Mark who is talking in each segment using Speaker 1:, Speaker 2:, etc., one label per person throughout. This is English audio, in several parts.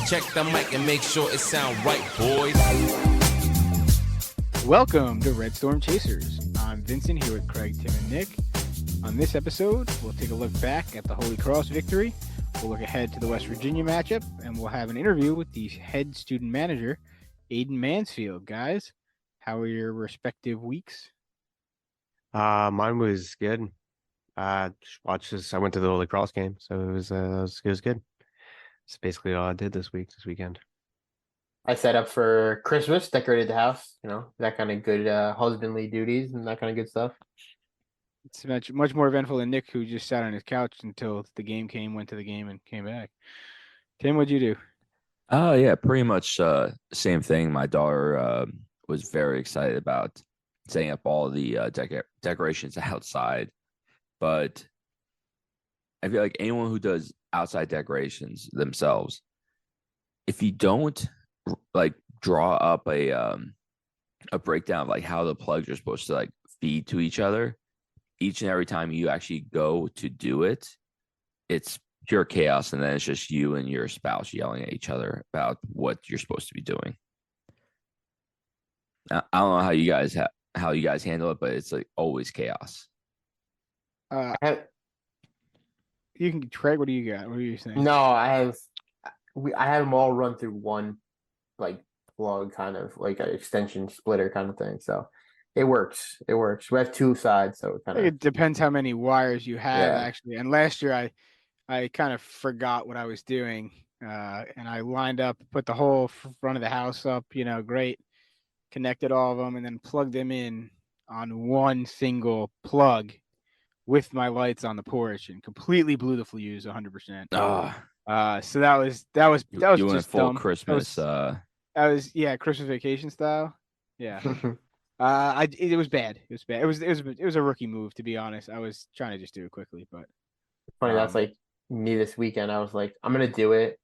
Speaker 1: Check the mic and make sure it sound right, boys.
Speaker 2: Welcome to Red Storm Chasers. I'm Vincent here with Craig, Tim, and Nick. On this episode, we'll take a look back at the Holy Cross victory. We'll look ahead to the West Virginia matchup, and we'll have an interview with the head student manager, Aidan Mansfield. Guys, how were your respective weeks?
Speaker 3: Mine was good. Just watched this. I went to the Holy Cross game, so it was good. It's basically all I did this weekend.
Speaker 4: I set up for Christmas, decorated the house, that kind of good husbandly duties and that kind of good stuff.
Speaker 2: It's much more eventful than Nick, who just sat on his couch until the game came, went to the game, and came back. Tim, what'd you do?
Speaker 5: Yeah, pretty much same thing. My daughter was very excited about setting up all the decorations outside, but I feel like anyone who does outside decorations themselves, if you don't like draw up a breakdown of like how the plugs are supposed to like feed to each other, each and every time you actually go to do it, it's pure chaos, and then it's just you and your spouse yelling at each other about what you're supposed to be doing. I don't know how you guys handle it, but it's like always chaos.
Speaker 2: You can, Craig. What do you got? What are you saying?
Speaker 4: No, I have them all run through one like plug, kind of like an extension splitter kind of thing. So it works. We have two sides, so
Speaker 2: it depends how many wires you have actually. And last year I kind of forgot what I was doing, and I lined up, put the whole front of the house up, great, connected all of them, and then plugged them in on one single plug with my lights on the porch, and completely blew the fuse 100%. So that was
Speaker 5: You
Speaker 2: just
Speaker 5: went full
Speaker 2: dumb.
Speaker 5: Christmas.
Speaker 2: Christmas vacation style. Yeah. It was bad. It was a rookie move, to be honest. I was trying to just do it quickly, but
Speaker 4: funny. That's like me this weekend. I was like, I'm gonna do it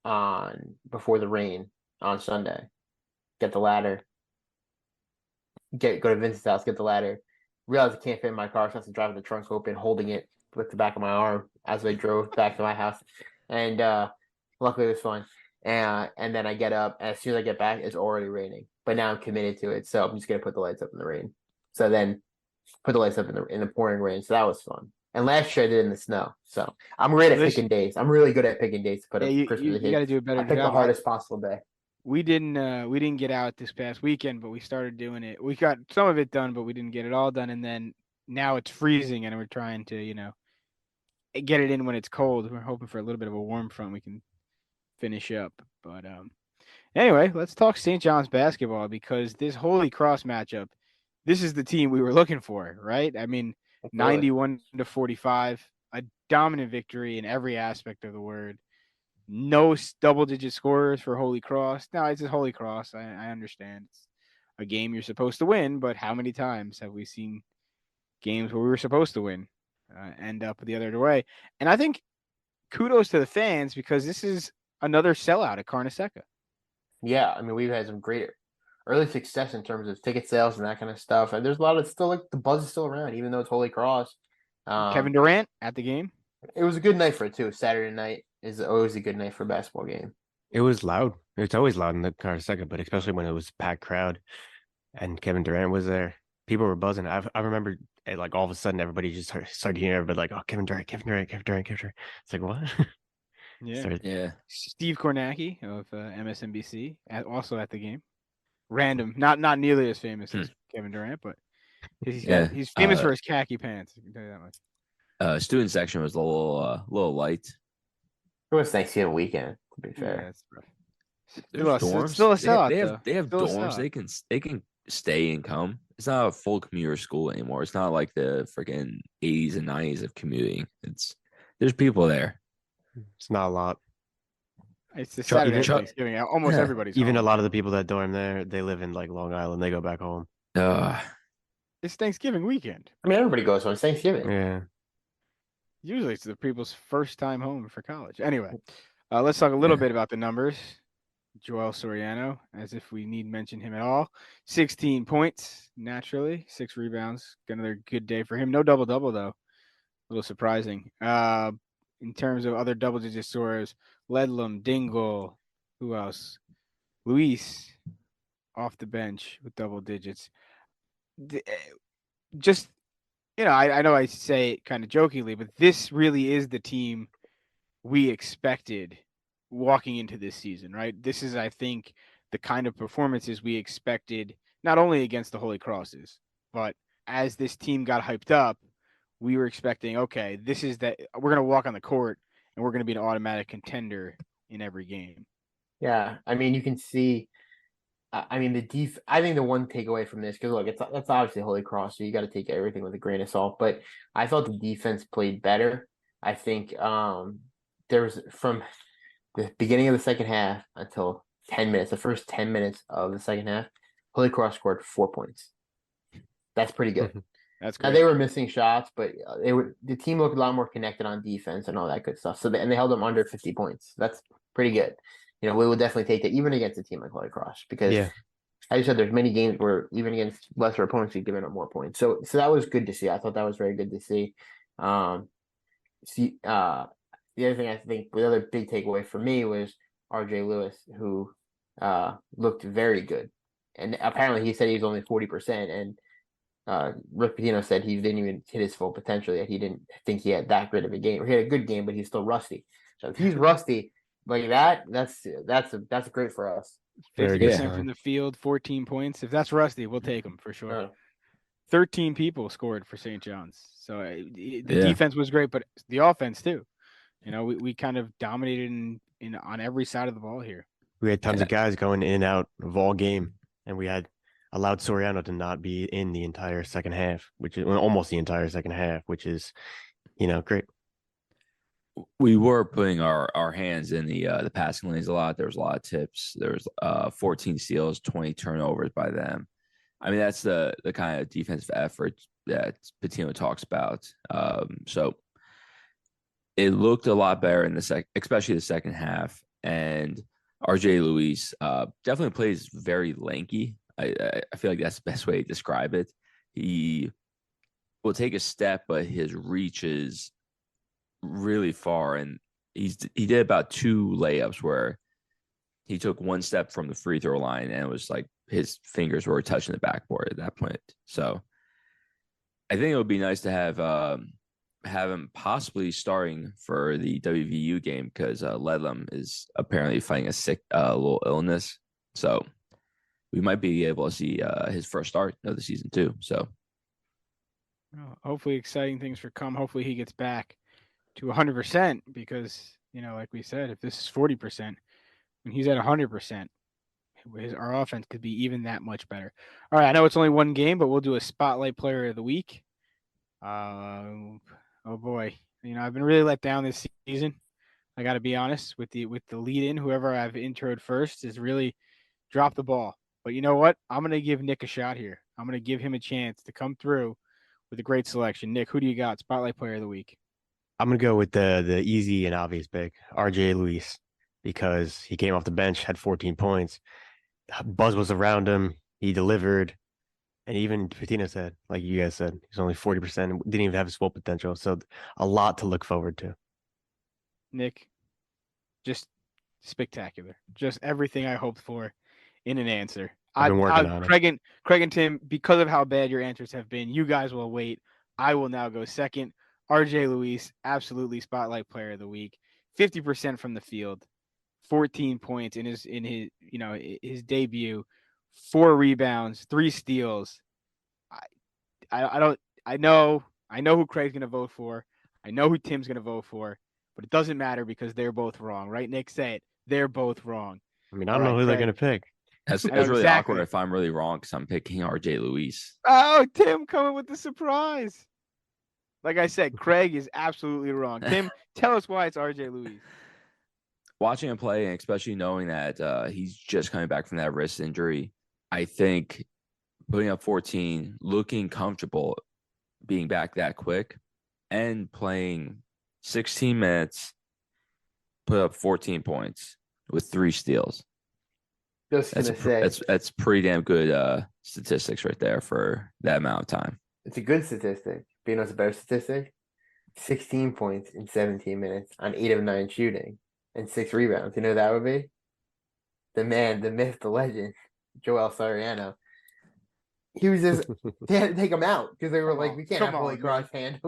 Speaker 4: on before the rain on Sunday. Get the ladder. Go to Vincent's house. Get the ladder. Realized I can't fit in my car, so I have to drive the trunk open, holding it with the back of my arm as I drove back to my house. And luckily it was fun. And then I get up, and as soon as I get back, it's already raining. But now I'm committed to it, so I'm just gonna put the lights up in the rain. So then put the lights up in the pouring rain. So that was fun. And last year I did it in the snow. So I'm great at picking days. I'm really good at picking days to put up Christmas.
Speaker 2: You got to do a better job.
Speaker 4: I picked the hardest possible day.
Speaker 2: We didn't get out this past weekend, but we started doing it. We got some of it done, but we didn't get it all done. And then now it's freezing, and we're trying to, get it in when it's cold. We're hoping for a little bit of a warm front we can finish up. But anyway, let's talk St. John's basketball, because this Holy Cross matchup, this is the team we were looking for, right? I mean, 91-45, a dominant victory in every aspect of the word. No double-digit scorers for Holy Cross. Now, it's just Holy Cross. I understand it's a game you're supposed to win, but how many times have we seen games where we were supposed to win end up the other way? And I think kudos to the fans, because this is another sellout at Carnesecca.
Speaker 4: Yeah, I mean, we've had some great early success in terms of ticket sales and that kind of stuff. And there's a lot of still, like, the buzz is still around, even though it's Holy Cross.
Speaker 2: Kevin Durant at the game.
Speaker 4: It was a good night for it too. Saturday night is always a good night for a basketball game.
Speaker 3: It was loud. It's always loud in the Carnesecca, but especially when it was a packed crowd and Kevin Durant was there. People were buzzing. I remember, like, all of a sudden everybody just started hearing everybody like, "Oh, Kevin Durant." It's like, what?
Speaker 2: Yeah. Steve Kornacki of MSNBC also at the game. Random, not nearly as famous as Kevin Durant, but he's famous for his khaki pants. I can tell you that much.
Speaker 5: Student section was a little light.
Speaker 4: It was Thanksgiving weekend, to be fair.
Speaker 2: Yeah, that's right.
Speaker 5: There's dorms.
Speaker 2: It's still a sellout.
Speaker 5: They have dorms. They can stay and come. It's not a full commuter school anymore. It's not like the freaking 80s and 90s of commuting. There's people there.
Speaker 3: It's not a lot.
Speaker 2: It's the Saturday Thanksgiving. Almost everybody's
Speaker 3: even
Speaker 2: home.
Speaker 3: A lot of the people that dorm there, they live in like Long Island. They go back home.
Speaker 2: It's Thanksgiving weekend.
Speaker 4: I mean, everybody goes home. It's Thanksgiving.
Speaker 3: Yeah.
Speaker 2: Usually it's the people's first time home for college. Anyway, let's talk a little bit about the numbers. Joel Soriano, as if we need mention him at all. 16 points, naturally. 6 rebounds. Got another good day for him. No double-double, though. A little surprising. In terms of other double-digit scorers, Ledlam, Dingle, Who else? Luis off the bench with double digits. Just I know I say it kind of jokingly, but this really is the team we expected walking into this season, right? This is, I think, the kind of performances we expected, not only against the Holy Crosses, but as this team got hyped up, we were expecting, okay, this is that we're going to walk on the court and we're going to be an automatic contender in every game.
Speaker 4: Yeah, I mean, you can see. I mean, I think the one takeaway from this, because look, that's obviously Holy Cross, so you got to take everything with a grain of salt. But I thought the defense played better. I think there was from the beginning of the second half until 10 minutes, the first 10 minutes of the second half, Holy Cross scored 4 points. That's pretty good.
Speaker 2: That's
Speaker 4: Now
Speaker 2: great.
Speaker 4: they were missing shots, but the team looked a lot more connected on defense and all that good stuff. So and they held them under 50 points. That's pretty good. We will definitely take that even against a team like Holy Cross because
Speaker 3: Yeah.
Speaker 4: as you said, there's many games where even against lesser opponents we've given up more points. So that was good to see. I thought that was very good to see. The other thing I think the other big takeaway for me was RJ Lewis, who looked very good. And apparently he said he was only 40%, and Rick Pitino said he didn't even hit his full potential yet. He didn't think he had that great of a game. He had a good game, but he's still rusty. So if he's rusty like that, that's great for us.
Speaker 3: Very good
Speaker 2: 50%
Speaker 3: sign.
Speaker 2: from the field, 14 points. If that's Rusty, we'll take him for sure.
Speaker 4: Uh,
Speaker 2: 13 people scored for St. John's. So the
Speaker 5: Yeah.
Speaker 2: defense was great, but the offense too. We kind of dominated in on every side of the ball here.
Speaker 3: We had tons
Speaker 5: Yeah.
Speaker 3: of guys going in and out of all game, and we had allowed Soriano to not be in the entire second half, which is almost the entire second half, which is, great.
Speaker 5: We were putting our hands in the passing lanes a lot. There was a lot of tips. There was 14 steals, 20 turnovers by them. I mean, that's the kind of defensive effort that Patino talks about. So it looked a lot better in especially the second half. And RJ Luis definitely plays very lanky. I feel like that's the best way to describe it. He will take a step, but his reach is really far, and he did about 2 layups where he took 1 step from the free throw line, and it was like his fingers were touching the backboard at that point. So I think it would be nice to have him possibly starting for the WVU game because Ledlam is apparently fighting a sick little illness, so we might be able to see his first start of the season too. So
Speaker 2: hopefully exciting things for come. Hopefully he gets back to 100% because, like we said, if this is 40%, when he's at 100%, our offense could be even that much better. All right, I know it's only one game, but we'll do a spotlight player of the week. Oh boy, I've been really let down this season. I got to be honest with the lead in. Whoever I've introed first has really dropped the ball. But you know what? I'm gonna give Nick a shot here. I'm gonna give him a chance to come through with a great selection. Nick, who do you got? Spotlight player of the week.
Speaker 3: I'm gonna go with the easy and obvious pick, RJ Luis, because he came off the bench, had 14 points. Buzz was around him. He delivered. And even Patino said, like you guys said, he's only 40%, didn't even have his full potential. So a lot to look forward to.
Speaker 2: Nick, just spectacular. Just everything I hoped for in an answer.
Speaker 3: I've been working on it.
Speaker 2: Craig and Tim, because of how bad your answers have been, you guys will wait. I will now go second. RJ Luis, absolutely spotlight player of the week. 50% from the field, 14 points in his debut, 4 rebounds, 3 steals. I know who Craig's gonna vote for. I know who Tim's gonna vote for, but it doesn't matter because they're both wrong, right? Nick, say it. They're both wrong.
Speaker 3: I mean, I don't know who they're gonna pick.
Speaker 5: that's
Speaker 2: I know
Speaker 5: really
Speaker 2: exactly.
Speaker 5: awkward if I'm really wrong because I'm picking RJ Luis.
Speaker 2: Oh, Tim coming with the surprise. Like I said, Craig is absolutely wrong. Tim, tell us why it's RJ Luis.
Speaker 5: Watching him play, and especially knowing that he's just coming back from that wrist injury, I think putting up 14, looking comfortable, being back that quick, and playing 16 minutes, put up 14 points with 3 steals.
Speaker 4: Just gonna say
Speaker 5: That's pretty damn good statistics right there for that amount of time.
Speaker 4: it's a good statistic. But you know what's a better statistic? 16 points in 17 minutes on 8 of 9 shooting and 6 rebounds. You know what that would be? the man, the myth, the legend, Joel Soriano. He was just they had to take him out because they were
Speaker 2: Come
Speaker 4: like,
Speaker 2: on.
Speaker 4: we can't
Speaker 2: Come
Speaker 4: have Holy
Speaker 2: on,
Speaker 4: Cross hand.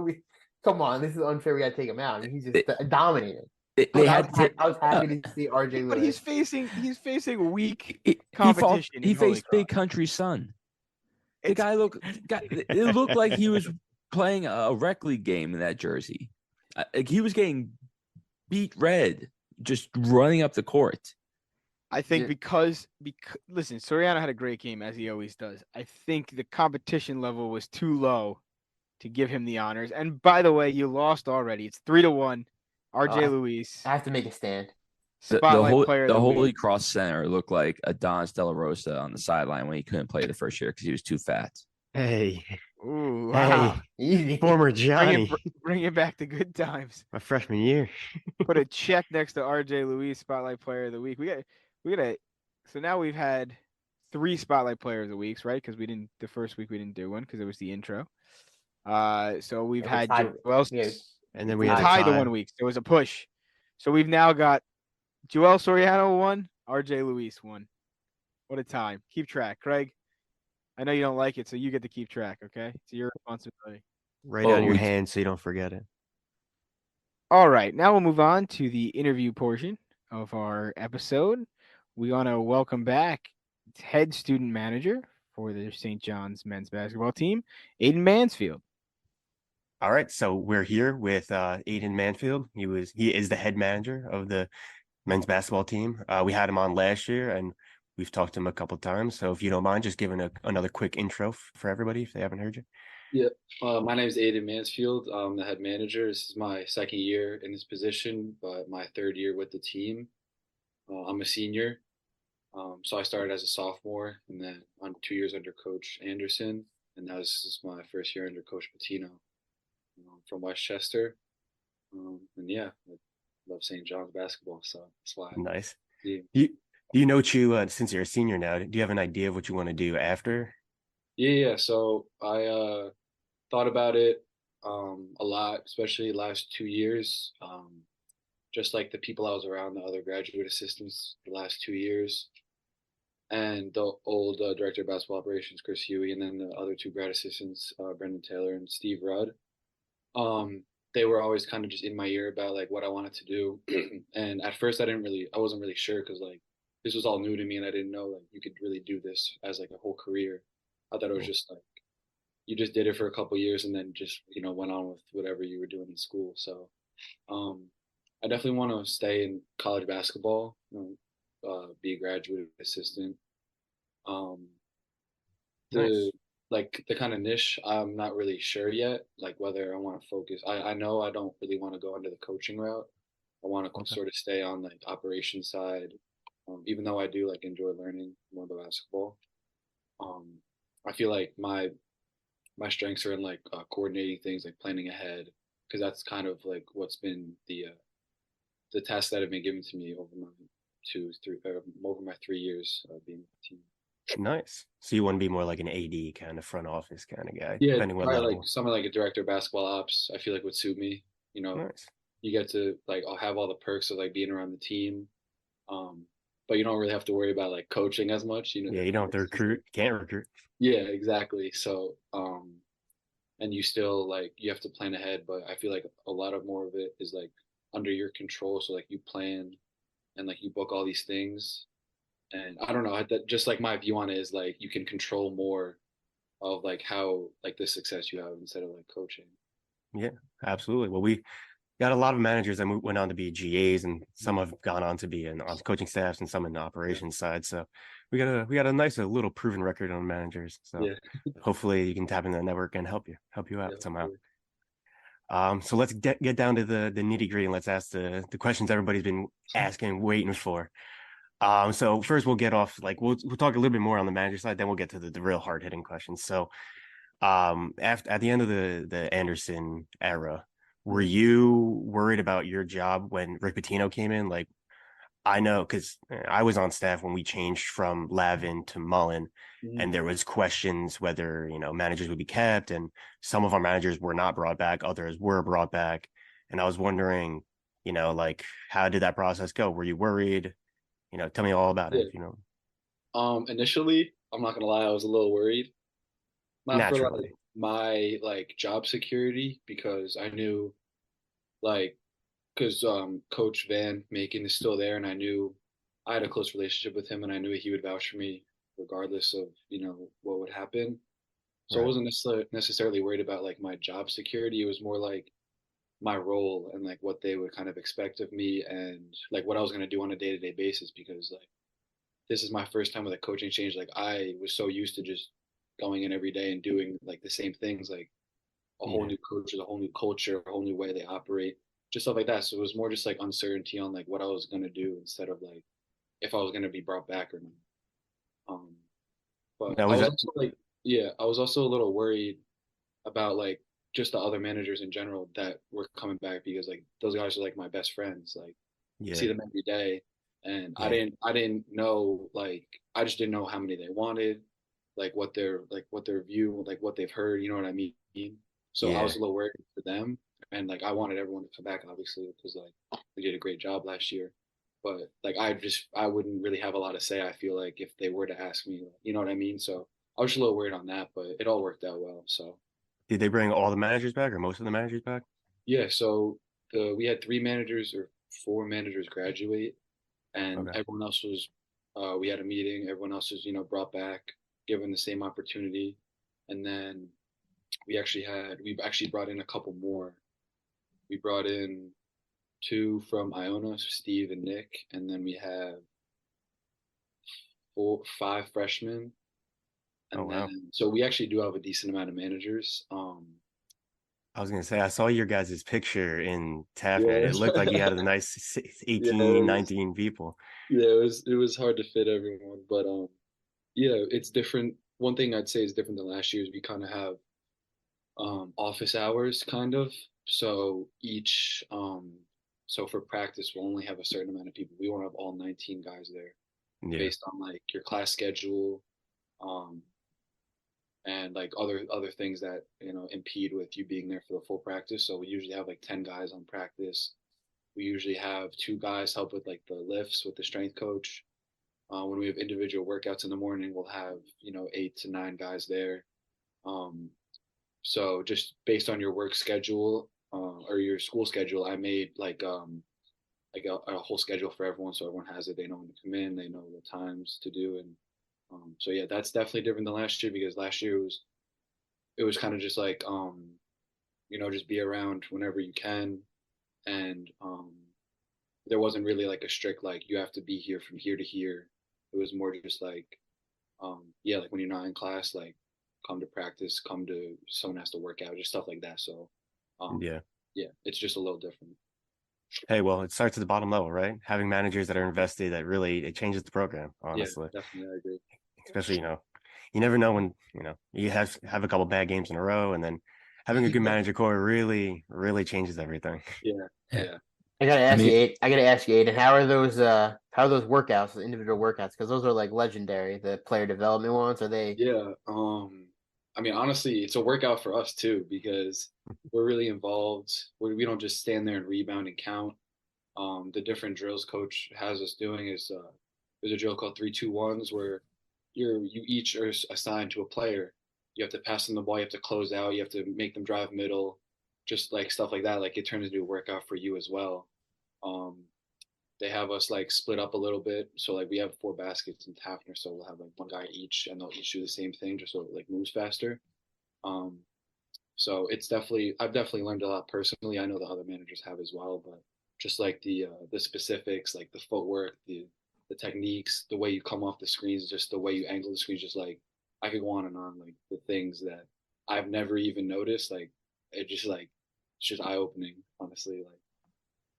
Speaker 4: Come on, this is unfair. We got to take him out. I mean, he's just dominating.
Speaker 5: They had to.
Speaker 4: I was happy to see RJ
Speaker 2: But
Speaker 4: Lewis.
Speaker 2: he's facing weak
Speaker 5: He
Speaker 2: competition.
Speaker 5: He
Speaker 2: in Holy
Speaker 5: faced Big
Speaker 2: Cross.
Speaker 5: Country Son. The
Speaker 2: It's-
Speaker 5: it looked like he was playing a rec league game in that jersey. Like he was getting beat red, just running up the court.
Speaker 2: I think
Speaker 4: Yeah.
Speaker 2: because listen, Soriano had a great game as he always does. I think the competition level was too low to give him the honors. And by the way, you lost already. It's 3-1. RJ Luis,
Speaker 4: I have to make a stand.
Speaker 2: spotlight player of
Speaker 5: The
Speaker 2: the
Speaker 5: Holy
Speaker 2: week.
Speaker 5: Cross Center looked like Adonis De La Rosa on the sideline when he couldn't play the first year because he was too fat.
Speaker 3: Hey,
Speaker 2: Ooh, wow.
Speaker 4: Easy.
Speaker 3: former Johnny,
Speaker 2: Bring it back to good times.
Speaker 3: my freshman year.
Speaker 2: Put a check next to RJ Luis, spotlight player of the week. We got so now we've had 3 spotlight players of the weeks, right? Because the first week we didn't do one because it was the intro. So we've
Speaker 4: Yeah, we
Speaker 2: had
Speaker 4: tied-
Speaker 2: Joel,
Speaker 4: yeah,
Speaker 3: And then
Speaker 2: we
Speaker 3: we had a
Speaker 2: tied the
Speaker 3: tie.
Speaker 2: 1 week. So it was a push. So we've now got Joel Soriano 1, RJ Luis 1. What a time. Keep track, Craig. I know you don't like it, so you get to keep track, okay? It's your responsibility.
Speaker 3: Write it on your
Speaker 5: we-
Speaker 3: hand so you don't forget it.
Speaker 2: All right, now we'll move on to the interview portion of our episode. We want to welcome back head student manager for the St. John's men's basketball team, Aidan Mansfield.
Speaker 3: All right, so we're here with Aidan Mansfield. He is the head manager of the men's basketball team. We had him on last year, and we've talked to him a couple of times. So if you don't mind, just giving another quick intro for everybody if they haven't heard you.
Speaker 6: Yeah, my name is Aidan Mansfield. I'm the head manager. This is my second year in this position, but my third year with the team. I'm a senior, so I started as a sophomore, and then I'm 2 years under Coach Anderson, and now this is my first year under Coach Patino from Westchester. And yeah, I love St. John's basketball, so that's why.
Speaker 3: Nice.
Speaker 6: Yeah.
Speaker 3: Do you know, Chu, since you're a senior now, do you have an idea of what you want to do after?
Speaker 6: Yeah. So I thought about it a lot, especially the last 2 years. Just like the people I was around, the other graduate assistants the last 2 years, and the old director of basketball operations, Chris Huey, and then the other 2 grad assistants, Brendan Taylor and Steve Rudd. They were always kind of just in my ear about like what I wanted to do. And at first I wasn't really sure because like this was all new to me and I didn't know like you could really do this as like a whole career. I thought it was just like you just did it for a couple of years and then just, went on with whatever you were doing in school. So I definitely want to stay in college basketball, be a graduate assistant.
Speaker 3: Nice.
Speaker 6: The kind of niche, I'm not really sure yet, like whether I want to focus. I know I don't really want to go into the coaching route. I want to sort of stay on like operation side, even though I do like enjoy learning more about basketball. I feel like my strengths are in like coordinating things, like planning ahead, because that's kind of like what's been the tasks that have been given to me over my 3 years being with the team.
Speaker 3: Nice. So you want to be more like an AD kind of front office kind of guy,
Speaker 6: Yeah,
Speaker 3: depending what
Speaker 6: probably
Speaker 3: level.
Speaker 6: like someone like a director of basketball ops. I feel like would suit me.
Speaker 3: Nice.
Speaker 6: You get to like I'll have all the perks of like being around the team, but you don't really have to worry about like coaching as much.
Speaker 3: Yeah, you don't have to recruit. Can't recruit.
Speaker 6: Yeah, exactly. So, and you still like you have to plan ahead, but I feel like a lot of more of it is like under your control. So like you plan and like you book all these things, and I don't know. Just like my view on it is like you can control more of like how like the success you have instead of like coaching.
Speaker 3: Yeah, absolutely. Well, we got a lot of managers that went on to be GAs, and some have gone on to be on coaching staffs, and some in the operations side. So we got a nice little proven record on managers. So hopefully you can tap into the network and help you out somehow. So let's get down to the nitty gritty, and let's ask the questions everybody's been asking, waiting for. So first we'll get off, like we'll talk a little bit more on the manager side, then we'll get to the real hard hitting questions. So at the end of the Anderson era, were you worried about your job when Rick Pitino came in? Like, I know because I was on staff when we changed from Lavin to Mullen, and there was questions whether managers would be kept, and some of our managers were not brought back, others were brought back, and I was wondering, like, how did that process go? Were you worried? Tell me all about
Speaker 6: Yeah.
Speaker 3: it. If you know,
Speaker 6: Initially, I'm not gonna lie, I was a little worried. Not for
Speaker 3: naturally.
Speaker 6: like my like job security because I knew like because Coach Van Macon is still there, and I knew I had a close relationship with him, and I knew he would vouch for me regardless of what would happen. So I
Speaker 3: Right.
Speaker 6: wasn't necessarily worried about like my job security. It was more like my role and like what they would kind of expect of me and like what I was going to do on a day-to-day basis because like this is my first time with a coaching change. Like I was so used to just going in every day and doing like the same things, like a whole
Speaker 3: Yeah.
Speaker 6: new coach, a whole new culture, a whole new way they operate, just stuff like that. So it was more just like uncertainty on like what I was going to do instead of like if I was going to be brought back or not. Um, but
Speaker 3: Now
Speaker 6: I
Speaker 3: was
Speaker 6: was
Speaker 3: that?
Speaker 6: also like, yeah, I was also a little worried about like just the other managers in general that were coming back because like those guys are like my best friends. Like I see
Speaker 3: Yeah.
Speaker 6: them every day, and I
Speaker 3: Yeah.
Speaker 6: didn't know like I just didn't know how many they wanted, like what their view, like what they've heard. You know what I mean? So I was
Speaker 3: Yeah.
Speaker 6: a little worried for them, and like I wanted everyone to come back, obviously, because like they did a great job last year. But like I wouldn't really have a lot to say. I feel like if they were to ask me, you know what I mean. So I was just a little worried on that, but it all worked out well. So
Speaker 3: Did they bring all the managers back or most of the managers back?
Speaker 6: yeah, so we had three managers or four managers graduate, and
Speaker 3: Okay.
Speaker 6: everyone else was. We had a meeting. Everyone else was, brought back, given the same opportunity, and then we've actually brought in a couple more. We brought in two from Iona, so Steve and Nick, and then we have five freshmen,
Speaker 3: Oh
Speaker 6: and
Speaker 3: wow.
Speaker 6: then so we actually do have a decent amount of managers.
Speaker 3: I was gonna say I saw your guys' picture in Taffner and
Speaker 6: Yeah,
Speaker 3: it looked like you had a nice
Speaker 6: yeah,
Speaker 3: 18, 19 people.
Speaker 6: yeah. It was hard to fit everyone, but yeah, it's different. One thing I'd say is different than last year is we kind of have office hours, kind of. So so for practice, we'll only have a certain amount of people. We won't have all 19 guys there
Speaker 3: Yeah.
Speaker 6: based on like your class schedule, um, and like other things that impede with you being there for the full practice. So we usually have like 10 guys on practice. We usually have two guys help with like the lifts with the strength coach. When we have individual workouts in the morning, we'll have 8 to 9 guys there. Um, so just based on your work schedule or your school schedule, I made like a whole schedule for everyone, so everyone has it. They know when to come in, they know the times to do, and so yeah, that's definitely different than last year because last year it was kind of just like just be around whenever you can, and there wasn't really like a strict like you have to be here from here to here. It was more just like yeah, like when you're not in class, like come to practice, come to someone has to work out, just stuff like that. So um
Speaker 3: Yeah.
Speaker 6: yeah, it's just a little different.
Speaker 3: Hey, well, it starts at the bottom level, right? Having managers that are invested that really it changes the program,
Speaker 6: Yeah,
Speaker 3: honestly.
Speaker 6: definitely, I agree.
Speaker 3: Especially, you never know when, you have a couple bad games in a row and then having a good manager core really, really changes everything.
Speaker 6: Yeah,
Speaker 5: Yeah.
Speaker 6: yeah.
Speaker 4: I gotta
Speaker 5: I
Speaker 4: ask you,
Speaker 5: mean,
Speaker 4: I gotta ask you, Aiden, how are those workouts, the individual workouts? Because those are like legendary, the player development ones. Are they?
Speaker 6: Yeah. I mean, honestly, it's a workout for us too because we're really involved. We don't just stand there and rebound and count. The different drills coach has us doing is there's a drill called 3-2-1s where you each are assigned to a player. You have to pass them the ball. You have to close out. You have to make them drive middle, just like stuff like that. Like it turns into a workout for you as well. Um, they have us like split up a little bit. So like we have 4 baskets in Tafner, so we'll have like one guy each, and they'll each do the same thing, just so it like moves faster. Um, so I've definitely learned a lot personally. I know the other managers have as well, but just like the specifics, like the footwork, the techniques, the way you come off the screens, just the way you angle the screens, just like I could go on and on, like the things that I've never even noticed. Like it just like it's just eye opening, honestly. Like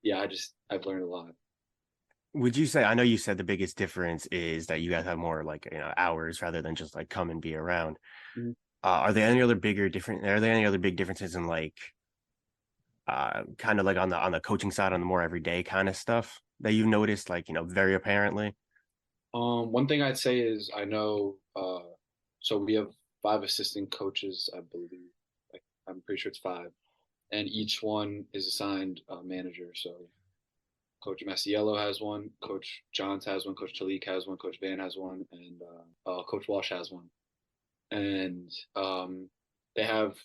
Speaker 6: yeah, I've learned a lot.
Speaker 3: Would you say, I know you said the biggest difference is that you guys have more like, hours rather than just like come and be around.
Speaker 6: Mhm.
Speaker 3: Are there any other big differences in like kind of like on the coaching side on the more everyday kind of stuff that you've noticed, like, very apparently?
Speaker 6: One thing I'd say is I know so we have 5 assistant coaches, I believe. Like I'm pretty sure it's 5, and each one is assigned a manager. So Coach Masiello has one, Coach Johns has one, Coach Talik has one, Coach Van has one, and Coach Walsh has one. And they have,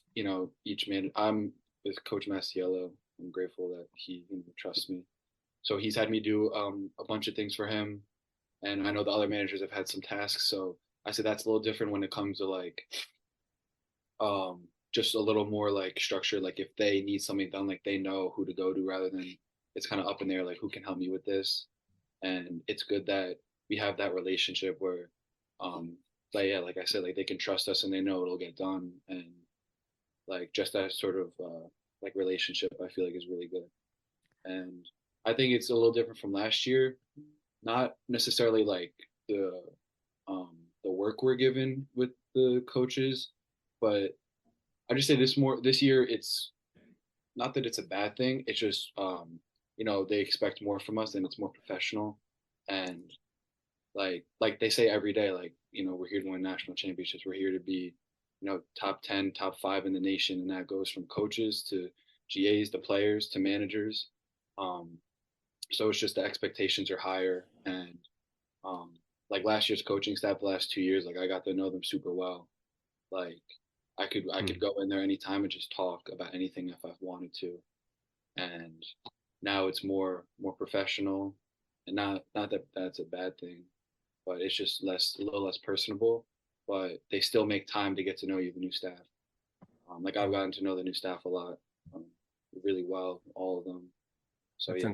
Speaker 6: each man. I'm with Coach Masiello. I'm grateful that he trusts me. So he's had me do a bunch of things for him, and I know the other managers have had some tasks. So I said that's a little different when it comes to like just a little more like structure. Like if they need something done, like they know who to go to rather than it's kind of up in there. Like who can help me with this? And it's good that we have that relationship where, like yeah, like I said, like they can trust us and they know it'll get done. And like just that sort of like relationship, I feel like is really good. And I think it's a little different from last year. Not necessarily like the work we're given with the coaches, but I just say this year it's not that it's a bad thing. It's just they expect more from us and it's more professional. And like they say every day, like, we're here to win national championships. We're here to be, top 10, top 5 in the nation. And that goes from coaches to GAs to players to managers. So it's just the expectations are higher. And like last year's coaching staff, the last 2 years, like I got to know them super well. Like I could go in there anytime and just talk about anything if I wanted to. And now it's more professional, and not that that's a bad thing, but it's just a little less personable. But they still make time to get to know you, the new staff. Like I've gotten to know the new staff a lot, really well, all of them. So yeah.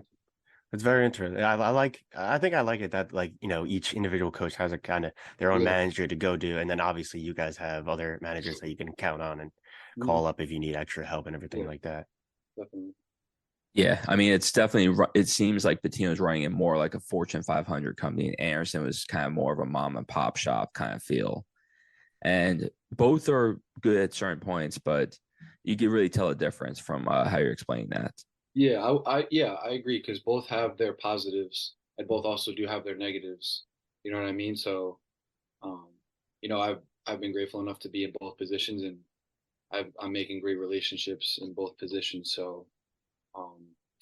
Speaker 3: It's very interesting. I think I like it that like, each individual coach has a kind of their own manager to go to. And then obviously you guys have other managers that you can count on and call up if you need extra help and everything like that.
Speaker 6: Definitely.
Speaker 5: Yeah, I mean, it's definitely. It seems like Patino's running it more like a Fortune 500 company, and Anderson was kind of more of a mom and pop shop kind of feel. And both are good at certain points, but you can really tell a difference from how you're explaining that.
Speaker 6: Yeah, I agree because both have their positives and both also do have their negatives. You know what I mean? So, um, I've been grateful enough to be in both positions, and I'm making great relationships in both positions. So,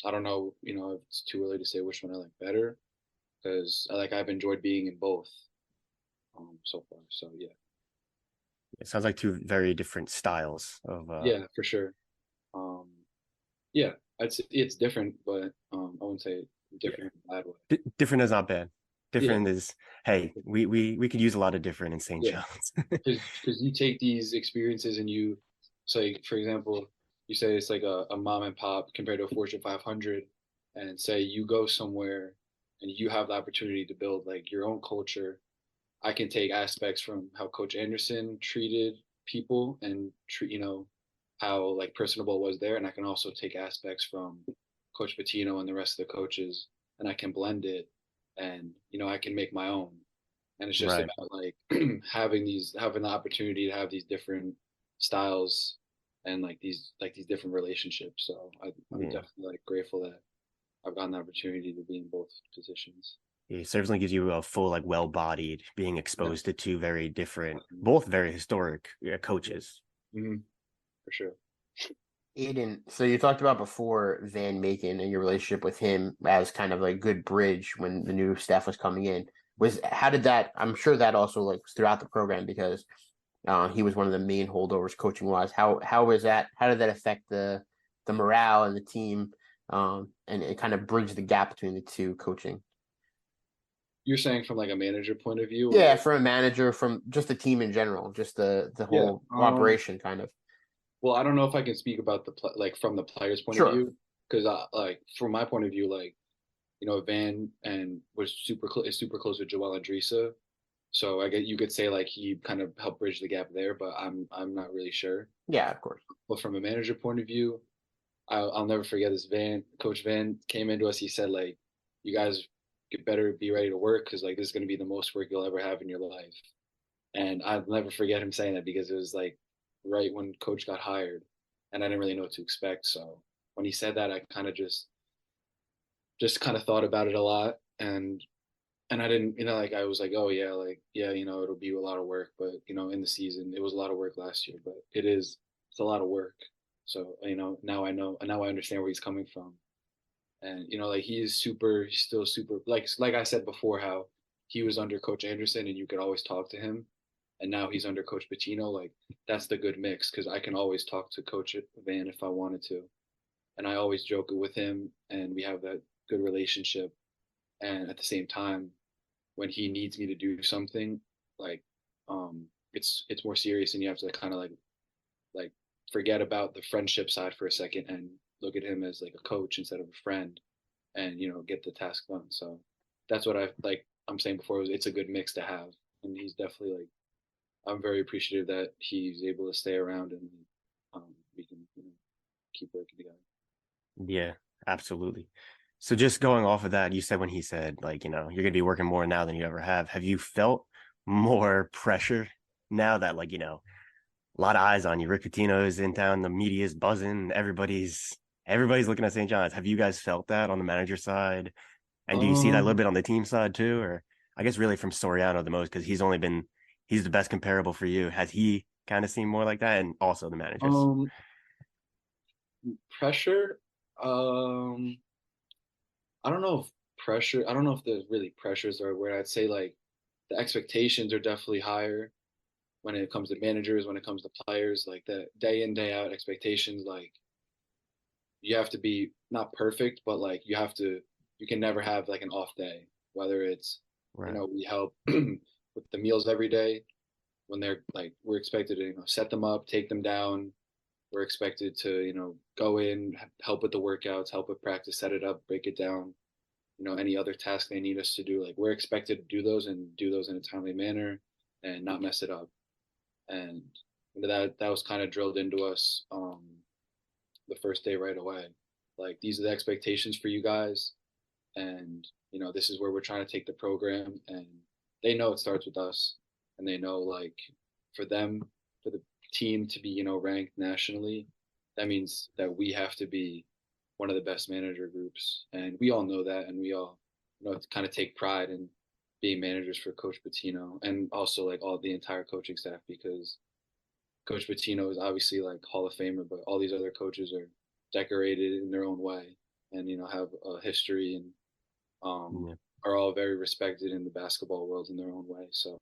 Speaker 6: I don't know, if it's too early to say which one I like better because I've enjoyed being in both so far. So yeah.
Speaker 3: It sounds like two very different styles of
Speaker 6: Yeah, for sure. Yeah, it's different, but I wouldn't say different in a bad way.
Speaker 3: different is not bad. Different is, hey, we could use a lot of different in St. John's.
Speaker 6: Because you take these experiences and you say, for example, you say it's like a mom and pop compared to a Fortune 500, and say you go somewhere and you have the opportunity to build like your own culture. I can take aspects from how Coach Anderson treated people and how like personable it was there, and I can also take aspects from Coach Patino and the rest of the coaches, and I can blend it, and I can make my own. And it's just
Speaker 3: Right.
Speaker 6: about like having the opportunity to have these different styles and like these different relationships. So I'm definitely like grateful that I've gotten the opportunity to be in both positions.
Speaker 3: It certainly gives you a full, like, well-bodied, being exposed to two very different, both very historic coaches.
Speaker 6: Mm-hmm. For sure.
Speaker 4: Aidan, so you talked about before Van Macon and your relationship with him as kind of like a good bridge when the new staff was coming in. I'm sure that also like was throughout the program because he was one of the main holdovers coaching wise. How did that affect the morale and the team and it kind of bridge the gap between the two coaching?
Speaker 6: You're saying from like a manager point of view?
Speaker 4: Yeah, from a manager, from just the team in general, just the whole operation kind of.
Speaker 6: Well, I don't know if I can speak about from the player's point of view, because like from my point of view, like Van and was super close with Joel Andrisa, so I guess you could say like he kind of helped bridge the gap there, but I'm not really sure.
Speaker 4: Yeah, of course.
Speaker 6: But from a manager point of view, I'll never forget this. Coach Van came into us. He said like, you guys better be ready to work because like this is going to be the most work you'll ever have in your life. And I'll never forget him saying that because it was like right when Coach got hired, and I didn't really know what to expect. So when he said that, I kind of just kind of thought about it a lot, and I didn't, like I was like, oh yeah, like yeah, it'll be a lot of work, but in the season it was a lot of work last year, but it's a lot of work. So now I know, and now I understand where he's coming from, And like he's still super, like I said before, how he was under Coach Anderson and you could always talk to him, and now he's under Coach Pitino. Like that's the good mix because I can always talk to Coach Van if I wanted to, and I always joke with him, and we have that good relationship. And at the same time, when he needs me to do something, like it's more serious, and you have to kind of like forget about the friendship side for a second and look at him as like a coach instead of a friend, and get the task done. So that's what I'm saying before, it's a good mix to have, and he's definitely like, I'm very appreciative that he's able to stay around, and we can keep working together.
Speaker 3: Yeah, absolutely. So just going off of that, you said when he said like, you're going to be working more now than you ever have you felt more pressure now that like, a lot of eyes on you? Rick Pitino is in town, the media is buzzing, everybody's looking at St. John's. Have you guys felt that on the manager side? And do you see that a little bit on the team side too? Or I guess really from Soriano the most, because he's the best comparable for you. Has he kind of seemed more like that? And also the managers.
Speaker 6: Pressure. I don't know if pressure. I don't know if there's really pressures or where I'd say like the expectations are definitely higher when it comes to managers, when it comes to players, like the day in, day out expectations. Like you have to be not perfect, but like you can never have like an off day, whether it's,
Speaker 3: Right.
Speaker 6: We help with the meals every day when they're like, we're expected to, set them up, take them down. We're expected to, go in, help with the workouts, help with practice, set it up, break it down. Any other task they need us to do, like we're expected to do those and do those in a timely manner and not mess it up. And that was kind of drilled into us the first day right away. Like these are the expectations for you guys, and this is where we're trying to take the program. And they know it starts with us, and they know like for them, for the team to be ranked nationally, that means that we have to be one of the best manager groups, and we all know that, and we all kind of take pride in being managers for Coach Pitino, and also like all the entire coaching staff, because Coach Pitino is obviously like Hall of Famer, but all these other coaches are decorated in their own way, and have a history, and are all very respected in the basketball world in their own way. So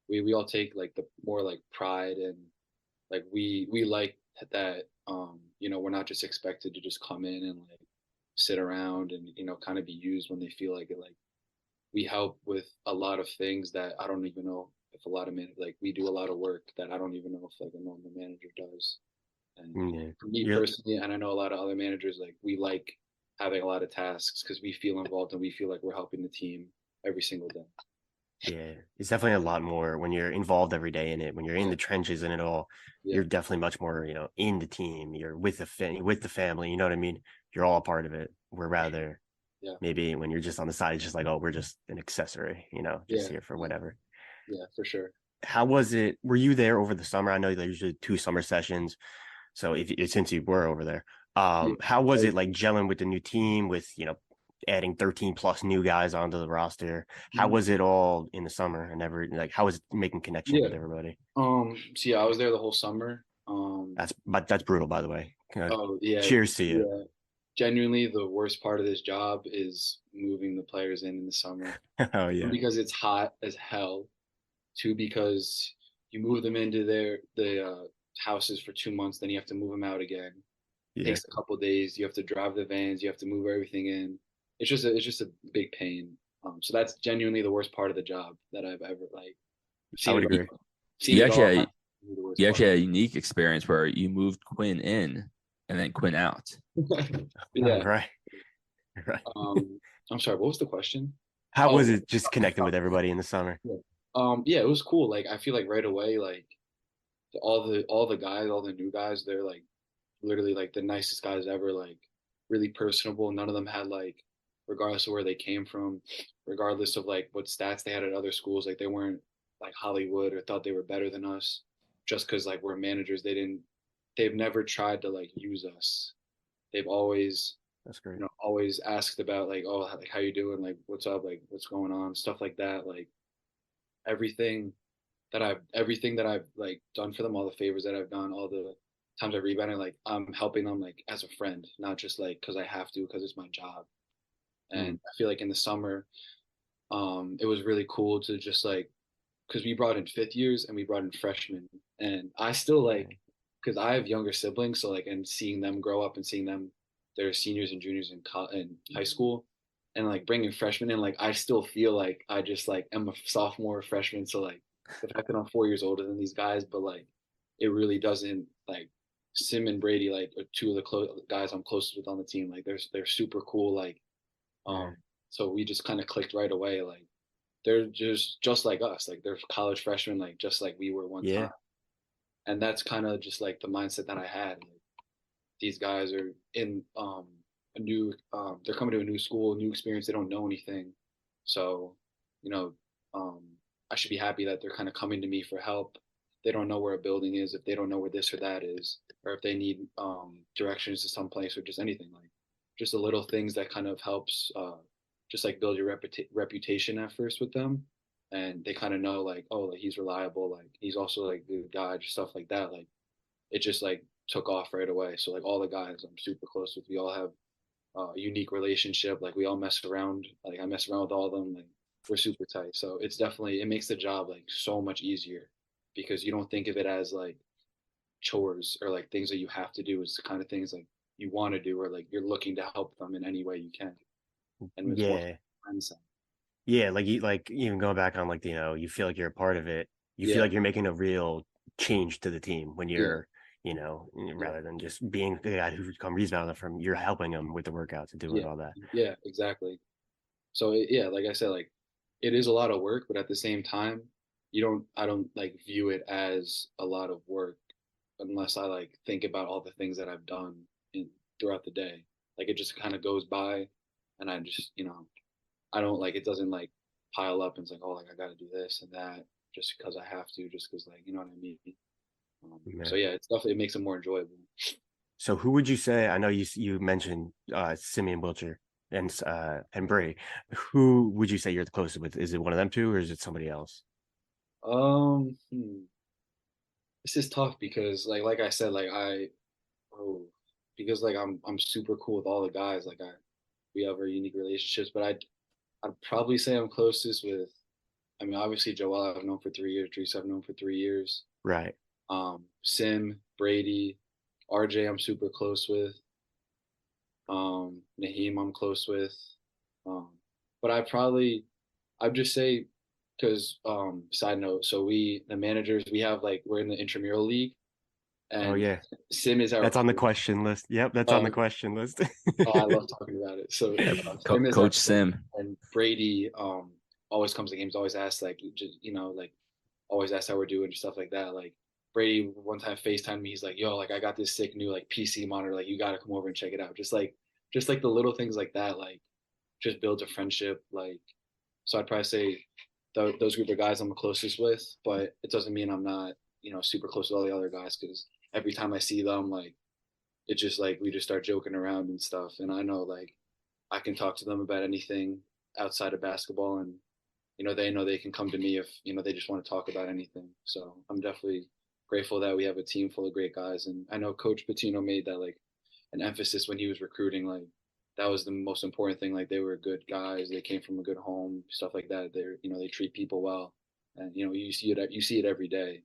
Speaker 6: we all take like the more like pride, and like we like that we're not just expected to just come in and like sit around and kind of be used when they feel like it. Like we help with a lot of things that I don't even know if a lot of like we do a lot of work that I don't even know if like a normal manager does. And for me personally, and I know a lot of other managers, like we like having a lot of tasks because we feel involved and we feel like we're helping the team every single day.
Speaker 3: Yeah, it's definitely a lot more when you're involved every day in it. When you're in the trenches in it all, you're definitely much more, in the team. You're with the family. You know what I mean? You're all a part of it. We're rather, maybe when you're just on the side, it's just like, oh, we're just an accessory. Just here for whatever.
Speaker 6: Yeah, for sure.
Speaker 3: How was it? Were you there over the summer? I know there's usually 2 summer sessions. So since you were over there, how was it like gelling with the new team with, adding 13 plus new guys onto the roster? How was it all in the summer and how was it making connections with everybody?
Speaker 6: So yeah, I was there the whole summer.
Speaker 3: That's brutal, by the way.
Speaker 6: Oh yeah.
Speaker 3: Cheers to you.
Speaker 6: Yeah. Genuinely, the worst part of this job is moving the players in the summer.
Speaker 3: Oh yeah.
Speaker 6: Because it's hot as hell. 2, because you move them into the houses for 2 months, then you have to move them out again. It takes a couple of days. You have to drive the vans. You have to move everything in. It's just a big pain. So that's genuinely the worst part of the job that I've ever like seen.
Speaker 3: I would agree.
Speaker 5: You actually had a unique experience where you moved Quinn in and then Quinn out.
Speaker 6: Yeah.
Speaker 3: Right.
Speaker 6: I'm sorry. What was the question?
Speaker 3: How was it just connecting with everybody in the summer?
Speaker 6: Yeah, it was cool. Like I feel like right away, like all the guys, all the new guys, they're like literally like the nicest guys ever. Like really personable. None of them had like, regardless of where they came from, regardless of like what stats they had at other schools, like they weren't like Hollywood or thought they were better than us just because like we're managers. They've never tried to like use us. They've always,
Speaker 3: that's great.
Speaker 6: Always asked about like, oh, like how you doing? Like what's up? Like what's going on? Stuff like that. Like everything that I've like done for them, all the favors that I've done, all the times I rebounded, like I'm helping them like as a friend, not just like because I have to, because it's my job. And I feel like in the summer, it was really cool to just like, because we brought in fifth years and we brought in freshmen, and I still like, because I have younger siblings, so like, and seeing them grow up and seeing them, they're seniors and juniors in high school, and like bringing freshmen in, like I still feel like I just like am a sophomore or freshman, so like the fact that I'm 4 years older than these guys, but like it really doesn't like Sim and Brady like are two of the guys I'm closest with on the team. Like they're super cool. Like
Speaker 3: Yeah.
Speaker 6: so we just kind of clicked right away. Like they're just like us. Like they're college freshmen, like just like we were one
Speaker 3: Yeah.
Speaker 6: time. And that's kind of just like the mindset that I had. Like, these guys are in a new they're coming to a new school, new experience. They don't know anything, so you know um, I should be happy that they're kind of coming to me for help. They don't know where a building is, if they don't know where this or that is, or if they need directions to some place or just anything, like just the little things that kind of helps just like build your reputation at first with them, and they kind of know like, oh, like he's reliable, like he's also like a good guy, just stuff like that. Like it just like took off right away. So like all the guys I'm super close with, we all have a unique relationship. Like we all mess around. Like I mess around with all of them. Like we're super tight. So it's definitely, it makes the job like so much easier because you don't think of it as like chores or like things that you have to do. It's the kind of things like you want to do or like you're looking to help them in any way you can. And it's more
Speaker 3: Yeah.
Speaker 6: mindset.
Speaker 3: Yeah, like you like even going back on like you feel like you're a part of it. You feel
Speaker 6: Yeah.
Speaker 3: like you're making a real change to the team when
Speaker 6: Yeah.
Speaker 3: you're, rather than just being the guy who come rebound from, you're helping them with the workouts and doing
Speaker 6: Yeah.
Speaker 3: all that.
Speaker 6: Yeah, exactly. So yeah, like I said, like it is a lot of work, but at the same time, I don't like view it as a lot of work unless I like think about all the things that I've done in throughout the day. Like it just kind of goes by, and I just, I don't like, it doesn't like pile up and it's like, oh, like I got to do this and that just because I have to, just because like, you know what I mean?
Speaker 3: Yeah.
Speaker 6: So yeah, it's definitely, it makes it more enjoyable.
Speaker 3: So who would you say? I know you mentioned Simeon Wilcher and Bray. Who would you say you're the closest with? Is it one of them two or is it somebody else?
Speaker 6: Um, hmm. This is tough because like I said, oh, because like I'm super cool with all the guys. Like we have very unique relationships, but I'd probably say I'm closest with. I mean, obviously Joel I've known for 3 years. Drees I've known for 3 years.
Speaker 3: Right.
Speaker 6: Sim, Brady, RJ I'm super close with. Naheem I'm close with. Um, but I'd just say because side note, so the managers we have like we're in the intramural league
Speaker 3: Oh
Speaker 6: and
Speaker 3: yeah.
Speaker 6: Sim is our
Speaker 3: That's on the
Speaker 6: coach.
Speaker 3: question list. Yep, that's on the
Speaker 6: Oh,
Speaker 3: question list.
Speaker 6: oh, I love talking about it. So
Speaker 5: Yeah,
Speaker 6: Sim is our
Speaker 5: Coach
Speaker 6: coach,
Speaker 5: Sim.
Speaker 6: and Brady always comes to games, always asks like just like always asks how we're doing and stuff like that. Like Brady one time FaceTimed me, he's like, "Yo, like I got this sick new like PC monitor, like you got to come over and check it out." Just like the little things like that, like just builds a friendship. Like so, I'd probably say those group of guys I'm the closest with, but it doesn't mean I'm not super close with all the other guys because every time I see them, like it's just like we just start joking around and stuff. And I know like I can talk to them about anything outside of basketball, and they know they can come to me if they just want to talk about anything. So I'm definitely grateful that we have a team full of great guys. And I know Coach Patino made that like an emphasis when he was recruiting. Like that was the most important thing. Like they were good guys. They came from a good home, stuff like that. They're they treat people well, and you see it every day,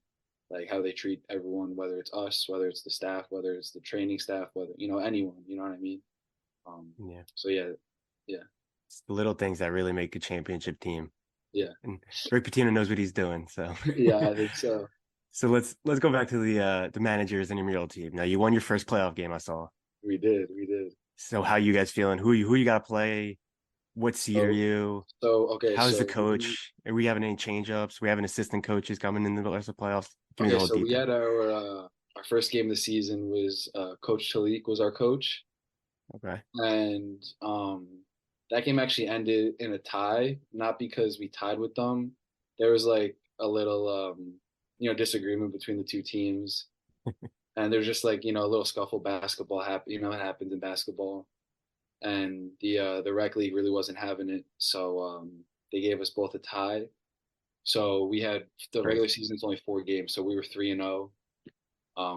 Speaker 6: like how they treat everyone, whether it's us, whether it's the staff, whether it's the training staff, whether anyone. You know what I mean?
Speaker 3: Yeah.
Speaker 6: So yeah, yeah,
Speaker 3: It's the little things that really make a championship team.
Speaker 6: yeah,
Speaker 3: And Rick Pitino knows what he's doing. So
Speaker 6: yeah. I think so.
Speaker 3: so let's go back to the managers and your real team. Now you won your first playoff game, I saw.
Speaker 6: We did, we did.
Speaker 3: So how you guys feeling? Who you got to play? What seed are
Speaker 6: So
Speaker 3: you?
Speaker 6: so okay,
Speaker 3: How's the
Speaker 6: so
Speaker 3: coach? Are we having any change ups? We having assistant coaches coming in the rest of the playoffs? Give me the whole
Speaker 6: we
Speaker 3: detail.
Speaker 6: had our first game of the season was Coach Talik was our coach,
Speaker 3: Okay.
Speaker 6: and that game actually ended in a tie, not because we tied with them. There was like a little disagreement between the two teams, and there's just like a little scuffle. Basketball happen, it happens in basketball, and the rec league really wasn't having it, so they gave us both a tie. So we had the regular
Speaker 3: Crazy.
Speaker 6: season's only 4 games, so we were 3-0,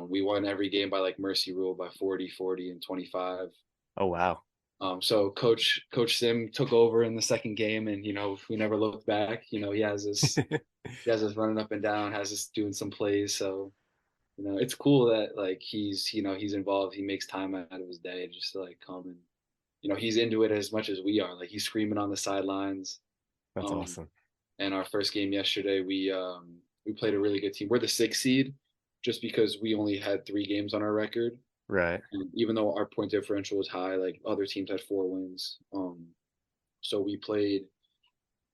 Speaker 6: We won every game by like mercy rule by 40, 40, and 25.
Speaker 3: Oh wow.
Speaker 6: So Coach Sim took over in the second game, and we never looked back. He has us running up and down, has us doing some plays. So it's cool that like he's involved. He makes time out of his day just to like come and he's into it as much as we are. Like he's screaming on the sidelines.
Speaker 3: That's
Speaker 6: Um,
Speaker 3: awesome.
Speaker 6: and our first game yesterday, we played a really good team. We're the 6th seed, just because we only had 3 games on our record.
Speaker 3: Right.
Speaker 6: And even though our point differential was high, like other teams had 4 wins. So we played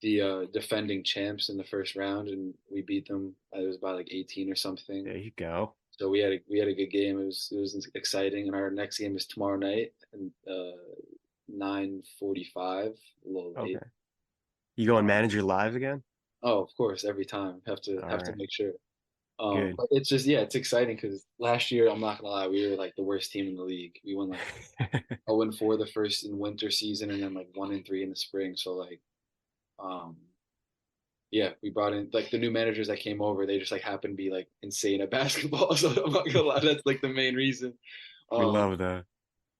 Speaker 6: the defending champs in the first round, and we beat them. It was by like 18 or something.
Speaker 3: There you go.
Speaker 6: So we had a good game. It was exciting. And our next game is tomorrow night, and 9:45, a little late.
Speaker 3: Okay. You go and manage your lives again?
Speaker 6: Oh, of course, every time have to
Speaker 3: All
Speaker 6: have to
Speaker 3: right.
Speaker 6: make sure.
Speaker 3: Good.
Speaker 6: But it's just it's exciting because last year, I'm not gonna lie, we were like the worst team in the league. We won like 0-4 the first in winter season, and then like 1-3 in the spring. So like, um, yeah, we brought in like the new managers that came over. They just like happen to be like insane at basketball. So I'm not gonna lie, that's like the main reason.
Speaker 3: We
Speaker 6: Um,
Speaker 3: love that.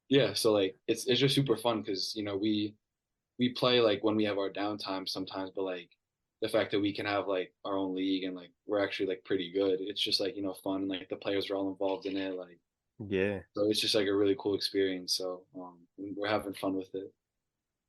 Speaker 6: yeah, so like it's just super fun because we play like when we have our downtime sometimes, but like the fact that we can have like our own league and like we're actually like pretty good. It's just like fun, and like the players are all involved in it. Like
Speaker 3: Yeah.
Speaker 6: so, it's just like a really cool experience. So we're having fun with it.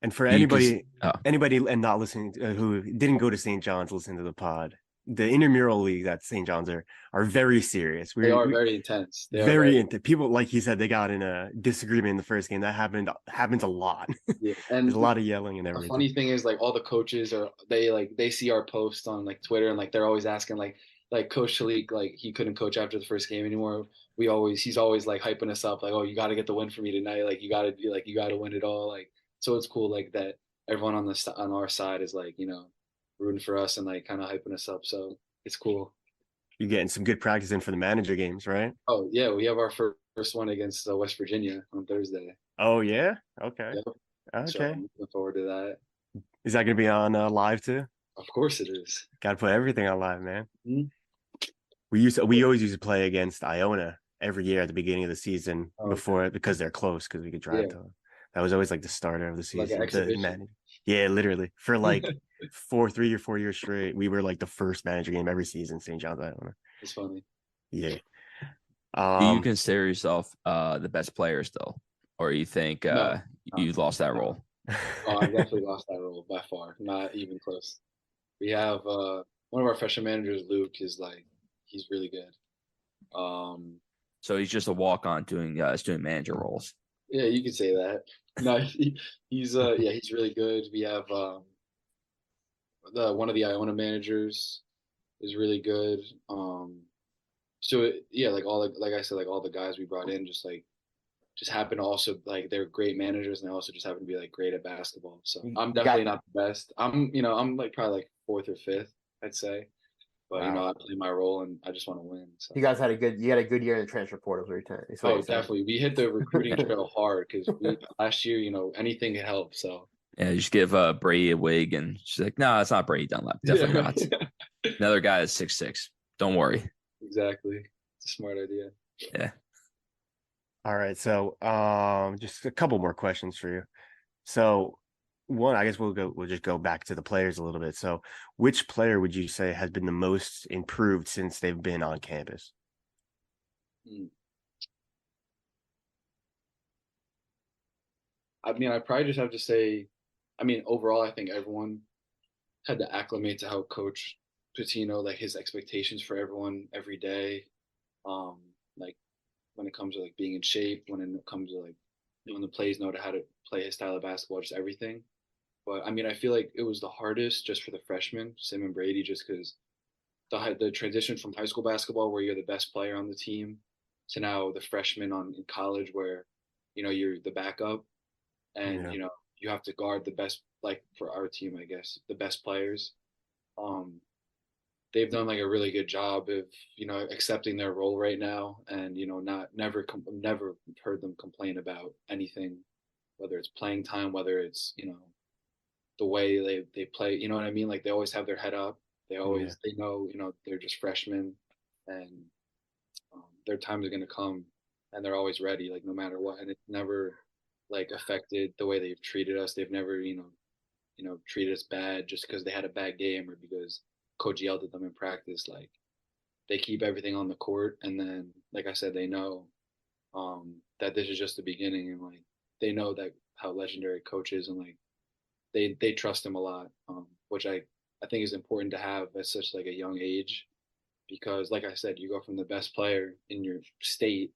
Speaker 3: And for
Speaker 5: You can
Speaker 3: anybody and not listening who didn't go to St. John's, listen to the pod. The intramural league that St. John's are very serious.
Speaker 6: They are very intense. They are
Speaker 3: very into people. Like he said, they got in a disagreement in the first game. That happens a lot.
Speaker 6: yeah.
Speaker 3: There's
Speaker 6: And
Speaker 3: a lot of yelling and
Speaker 6: the
Speaker 3: everything.
Speaker 6: funny thing is like all the coaches they see our posts on like Twitter, and like they're always asking like Coach Shalik, like he couldn't coach after the first game anymore. He's always like hyping us up like, oh, you got to get the win for me tonight. Like you got to win it all. Like so it's cool like that everyone on our side is like rooting for us and like kind of hyping us up. So it's cool.
Speaker 3: You're getting some good practice in for the manager games, right?
Speaker 6: Oh yeah, we have our first one against West Virginia on Thursday.
Speaker 3: Oh yeah. Okay.
Speaker 6: Yep. So
Speaker 3: Okay.
Speaker 6: I'm looking forward to that.
Speaker 3: Is that gonna be on live too?
Speaker 6: Of course it is.
Speaker 3: Got to put everything on live, man.
Speaker 6: Mhm.
Speaker 3: We always used to play against Iona every year at the beginning of the season
Speaker 6: Oh,
Speaker 3: before because they're close because we could drive
Speaker 6: Yeah.
Speaker 3: to them. That was always like the starter of the
Speaker 6: Like an
Speaker 3: season.
Speaker 6: exhibition.
Speaker 3: Yeah, literally for like 3 or 4 years straight. We were like the first manager game every season, St. John's, Iona.
Speaker 6: It's funny.
Speaker 3: Yeah.
Speaker 5: do you consider yourself the best player still, or you think
Speaker 6: No.
Speaker 5: you lost that role?
Speaker 6: Oh, I definitely lost that role by far. Not even close. We have one of our freshman managers, Luke, is like he's really good.
Speaker 5: So he's just a walk on doing student manager roles.
Speaker 6: Yeah, you could say that. No, he's he's really good. We have one of the Iona managers is really good. So yeah, like like I said, like all the guys we brought in just happen to also like they're great managers, and they also just happen to be like great at basketball. So I'm definitely not the best. I'm like probably like 4th or 5th, I'd say. But
Speaker 3: Wow.
Speaker 6: I play my role, and I just want to win. So.
Speaker 4: You guys had a good year in the transfer portal.
Speaker 6: Oh, definitely. We hit the recruiting trail hard because last year, anything could help. So
Speaker 5: Yeah, just give Brady a wig, and she's like, "No, it's not Brady Dunlap. Definitely not. Another guy is 6'6". Don't worry."
Speaker 6: Exactly. It's a smart idea.
Speaker 5: Yeah.
Speaker 3: All right. So just a couple more questions for you. So one, I guess we'll just go back to the players a little bit. So which player would you say has been the most improved since they've been on campus?
Speaker 6: I mean, I probably just have to say, overall, I think everyone had to acclimate to how Coach Pitino, like his expectations for everyone every day. Like when it comes to like being in shape, when it comes to like doing the plays, know how to play his style of basketball, just everything. But I feel like it was the hardest just for the freshmen, Sim and Brady, just because the transition from high school basketball where you're the best player on the team to now the freshman in college where you're the backup, and
Speaker 3: Yeah.
Speaker 6: you have to guard the best, like for our team, I guess the best players. They've done like a really good job of accepting their role right now, and never heard them complain about anything, whether it's playing time, whether it's the way they play. You know what I mean? Like they always have their head up. They always they know they're just freshmen, and their time is gonna come, and they're always ready, like no matter what. And it never like affected the way they've treated us. They've never, treated us bad just because they had a bad game or because coach yelled at them in practice. Like they keep everything on the court, and then, like I said, they know that this is just the beginning, and like they know that how legendary coach is, and like they trust him a lot, which I think is important to have at such like a young age, because like I said, you go from the best player in your state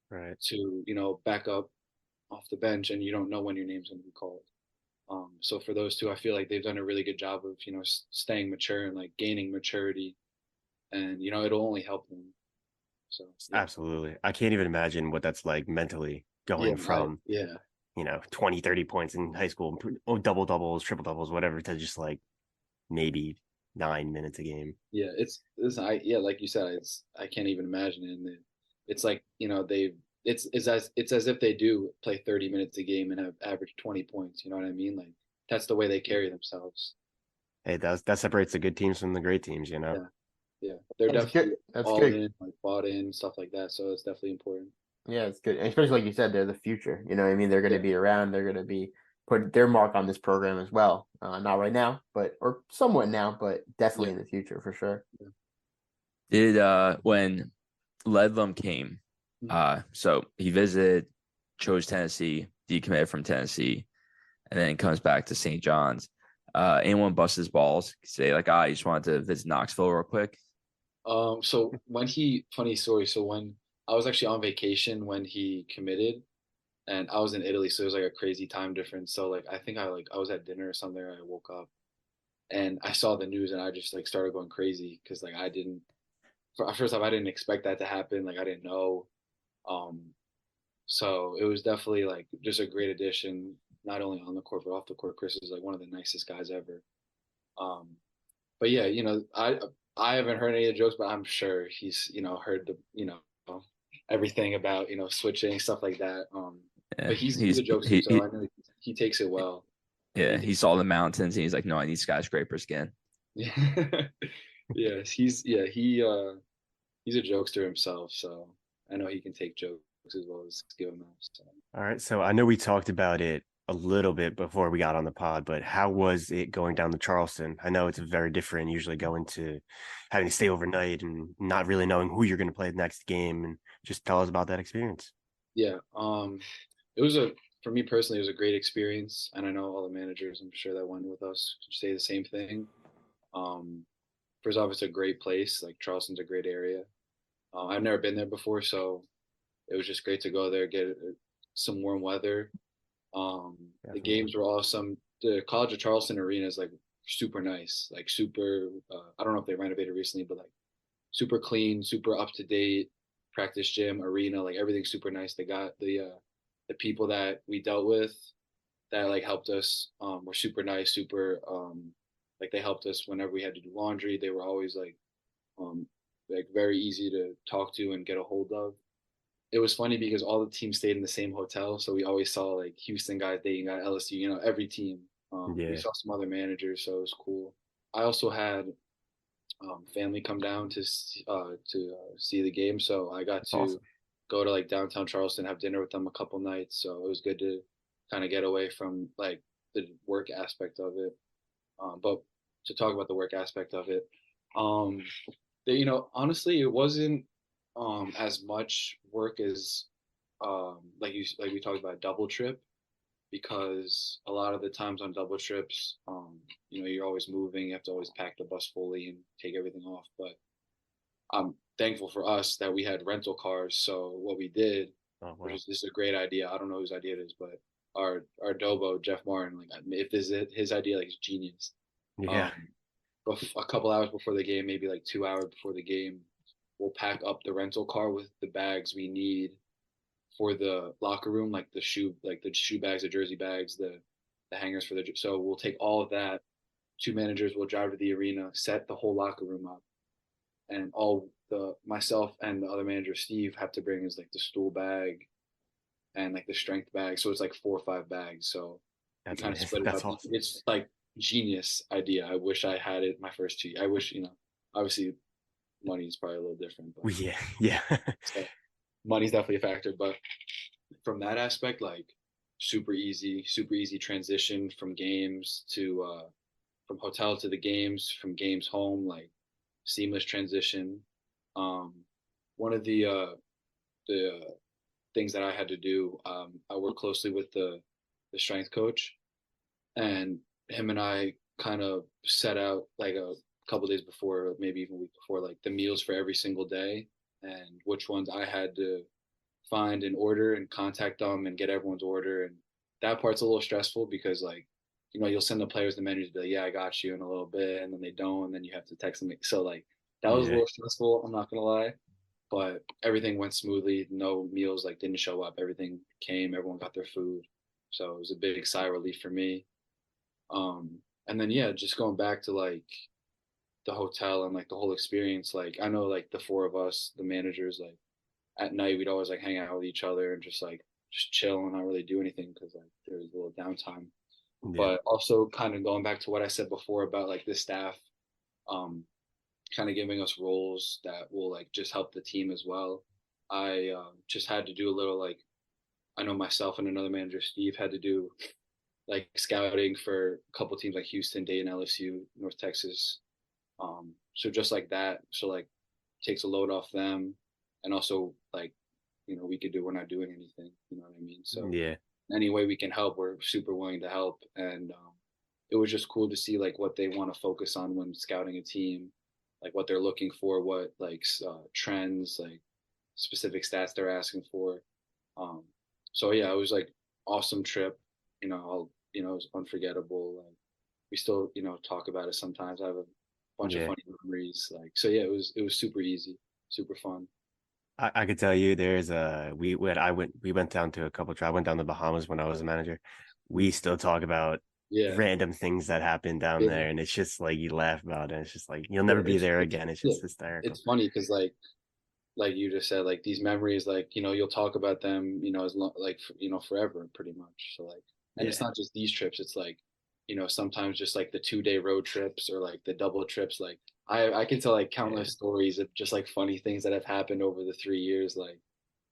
Speaker 3: Right.
Speaker 6: to back up off the bench, and you don't know when your name's going to be called. So for those two, I feel like they've done a really good job of staying mature and like gaining maturity, and it'll only help them. So yeah.
Speaker 3: Absolutely. I can't even imagine what that's like mentally going
Speaker 6: Yeah,
Speaker 3: from,
Speaker 6: yeah.
Speaker 3: 20, 30 points in high school, double doubles, triple doubles, whatever, to just like maybe 9 minutes a game.
Speaker 6: Yeah, yeah, like you said, I can't even imagine it. And it's like it's as if they do play 30 minutes a game and have average 20 points. You know what I mean? Like that's the way they carry themselves.
Speaker 3: Hey, that separates the good teams from the great teams,
Speaker 6: Yeah, yeah, they're
Speaker 4: That's
Speaker 6: definitely
Speaker 4: good. That's
Speaker 6: all
Speaker 4: good.
Speaker 6: in, like bought in, stuff like that. So it's definitely important.
Speaker 4: Yeah, it's good. And especially like you said, they're the future. You know what I mean? They're going to
Speaker 6: Yeah.
Speaker 4: be around. They're going to be put their mark on this program as well. Not right now, or somewhat now, but definitely
Speaker 6: Yeah.
Speaker 4: in the future for sure.
Speaker 5: Did when Ledlum came, so he visited, chose Tennessee, decommitted from Tennessee, and then comes back to St. John's. Anyone bust his balls? Say like, I just wanted to visit Knoxville real quick.
Speaker 6: So funny story. So when I was actually on vacation when he committed, and I was in Italy, so it was like a crazy time difference. So like I think I was at dinner or something, and I woke up and I saw the news, and I just like started going crazy because like I didn't, first off, I didn't expect that to happen. Like I didn't know. Um, so it was definitely like just a great addition, not only on the court but off the court. Chris is like one of the nicest guys ever. Um, but yeah, I haven't heard any of the jokes, but I'm sure he's heard the everything about switching stuff like that.
Speaker 5: Yeah,
Speaker 6: But he's a jokester, so I know he takes it well.
Speaker 5: he saw the mountains and he's like, no, I need skyscraper skin.
Speaker 6: Yeah, yes, he's a jokester himself, so I know he can take jokes as well as give them out. So.
Speaker 3: All right. So I know we talked about it a little bit before we got on the pod, but how was it going down to Charleston? I know it's very different, usually going to having to stay overnight and not really knowing who you're going to play the next game. And just tell us about that experience.
Speaker 6: Yeah, it was for me personally, it was a great experience, and I know all the managers, I'm sure that went with us, say the same thing. First off, it's a great place. Like Charleston's a great area. I've never been there before, so it was just great to go there, get some warm weather. The games were awesome. The College of Charleston Arena is like super nice, like super. I don't know if they renovated recently, but like super clean, super up to date. Practice gym, arena, like everything's super nice. They got the people that we dealt with that like helped us were super nice, super like they helped us whenever we had to do laundry. They were always um like very easy to talk to and get a hold of. It was funny because all the teams stayed in the same hotel, so we always saw like Houston guys dating at LSU, every team. We saw some other managers, so it was cool. I also had family come down to see the game, so I got to go to like downtown Charleston, have dinner with them a couple nights. So it was good to kind of get away from like the work aspect of it. But to talk about the work aspect of it, honestly, it wasn't as much work as like we talked about double trip, because a lot of the times on double trips, you're always moving, you have to always pack the bus fully and take everything off. But I'm thankful for us that we had rental cars. So what we did, which is this is a great idea. I don't know whose idea it is, but our Dobo Jeff Martin, like if this is his idea, like it's genius.
Speaker 3: Yeah.
Speaker 6: A couple hours before the game, maybe like 2 hours before the game, we'll pack up the rental car with the bags we need for the locker room, like the shoe bags, the jersey bags, the hangers for the. So we'll take all of that. Two managers will drive to the arena, set the whole locker room up, and myself and the other manager Steve have to bring is like the stool bag and like the strength bag. So it's like 4 or 5 bags. So we kind of split it up.
Speaker 3: Awesome.
Speaker 6: It's like genius idea. I wish I had it my first 2 years. I wish, obviously money's probably a little different. But
Speaker 3: Yeah, yeah.
Speaker 6: so money's definitely a factor. But from that aspect, like super easy transition from games to from hotel to the games, from games home, like seamless transition. Um, one of the things that I had to do, I work closely with the strength coach, and him and I kind of set out like a couple days before, maybe even a week before, like the meals for every single day and which ones I had to find and order and contact them and get everyone's order. And that part's a little stressful because like, you'll send the players the menus, be like, yeah, I got you in a little bit, and then they don't, and then you have to text them. So like that was a
Speaker 3: Yeah.
Speaker 6: little stressful. I'm not gonna lie, but everything went smoothly. No meals like didn't show up. Everything came. Everyone got their food. So it was a big sigh of relief for me. And then yeah, just going back to like the hotel and like the whole experience. Like I know like the four of us, the managers, like at night we'd always like hang out with each other and just chill and not really do anything because like there was a little downtime.
Speaker 3: Yeah.
Speaker 6: But also kind of going back to what I said before about like the staff, um, kind of giving us roles that will like just help the team as well. I just had to do a little like I know myself and another manager, Steve, had to do like scouting for a couple teams like Houston, Dayton, LSU, North Texas. So just like that, so like takes a load off them, and also like we could do we're not doing anything, you know what I mean? So
Speaker 3: Yeah.
Speaker 6: any way we can help, we're super willing to help, and it was just cool to see like what they want to focus on when scouting a team, like what they're looking for, what like trends, like specific stats they're asking for. Um, so yeah, it was like awesome trip. It was unforgettable. Like we still, talk about it sometimes. I have a bunch of
Speaker 3: Yeah.
Speaker 6: funny memories. Like so, yeah, it was super easy, super fun.
Speaker 3: I could tell you there's we went down to a couple I went down to Bahamas when I was a manager. We still talk about
Speaker 6: Yeah,
Speaker 3: random things that happen down
Speaker 6: yeah,
Speaker 3: there, and it's just like you laugh about it. It's just like you'll
Speaker 6: yeah.
Speaker 3: never be there again. It's
Speaker 6: Yeah,
Speaker 3: just hysterical.
Speaker 6: it's funny because like you just said, like these memories, like you'll talk about them, as long like forever, pretty much. So like, and it's
Speaker 3: Yeah.
Speaker 6: not just these trips. It's like, sometimes just like the 2-day road trips or like the double trips. Like I can tell like countless stories of just like funny things that have happened over the 3 years. Like,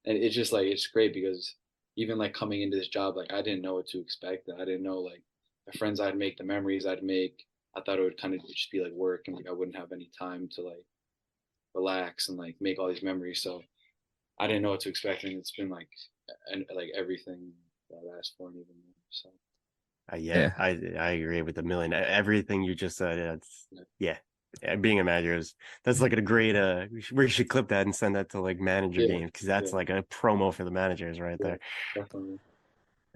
Speaker 6: and it's just like it's great because even like coming into this job, like I didn't know what to expect. I didn't know like the friends I'd make, the memories I'd make. I thought it would kind of just be like work and like I wouldn't have any time to like relax and like make all these memories. So I didn't know what to expect, and it's been like everything that I asked for and even more. So
Speaker 3: Yeah, I agree with a million. Everything you just said. It's yeah. Being a manager that's like a great we should clip that and send that to like manager
Speaker 6: yeah,
Speaker 3: games because that's
Speaker 6: yeah,
Speaker 3: like a promo for the managers right
Speaker 6: yeah,
Speaker 3: there.
Speaker 6: definitely.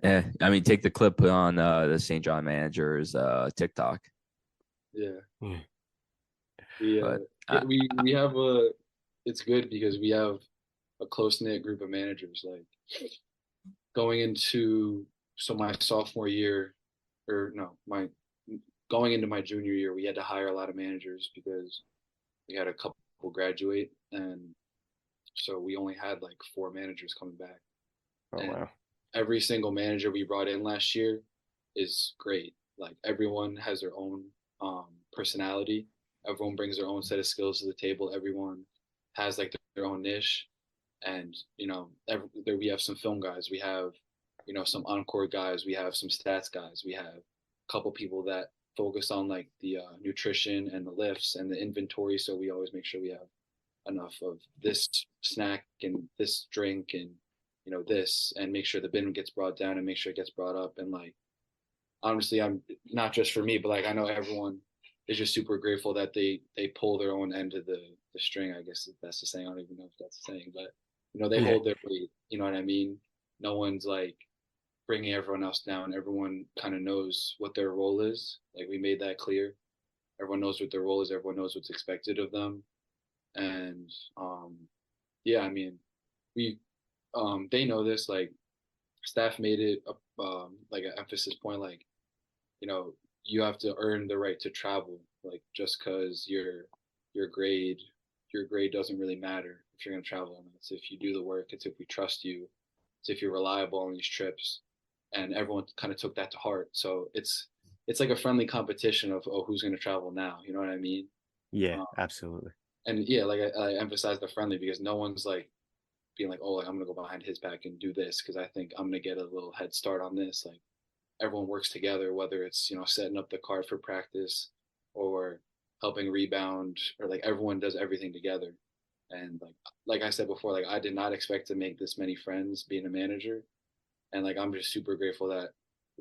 Speaker 5: Yeah, I mean, take the clip, put on the St. John manager's TikTok.
Speaker 6: Yeah,
Speaker 3: Yeah.
Speaker 6: we
Speaker 5: But I,
Speaker 6: we have a. It's good because we have a close knit group of managers. Like going into my sophomore year, or no, my going into my junior year, we had to hire a lot of managers because we had a couple graduate, and so we only had like 4 managers coming back.
Speaker 3: Oh
Speaker 6: And
Speaker 3: wow.
Speaker 6: every single manager we brought in last year is great. Like everyone has their own personality. Everyone brings their own set of skills to the table. Everyone has like their own niche. And there we have some film guys. We have some encore guys. We have some stats guys. We have a couple people that focus on like the nutrition and the lifts and the inventory. So we always make sure we have enough of this snack and this drink and this, and make sure the bin gets brought down and make sure it gets brought up. And like honestly, I'm not just for me, but like I know everyone is just super grateful that they pull their own end of the string. I guess that's the saying. I don't even know if that's the saying, but they
Speaker 3: Yeah.
Speaker 6: hold their weight. You know what I mean? No one's like bringing everyone else down. Everyone kind of knows what their role is. Like we made that clear. Everyone knows what their role is. Everyone knows what's expected of them. And yeah, I mean, we they know this. Like staff made it like an emphasis point. Like you have to earn the right to travel. Like just because your grade your grade doesn't really matter if you're going to travel. And it's if you do the work. It's if we trust you. It's if you're reliable on these trips. And everyone kind of took that to heart. So it's like a friendly competition of who's going to travel now. You know what I mean?
Speaker 3: Yeah,
Speaker 6: Um,
Speaker 3: absolutely.
Speaker 6: and yeah, like I emphasize the friendly because no one's like being like, oh, like I'm gonna go behind his back and do this because I think I'm gonna get a little head start on this. Like everyone works together, whether it's setting up the card for practice or helping rebound, or like everyone does everything together. And like I said before, like I did not expect to make this many friends being a manager, and like I'm just super grateful that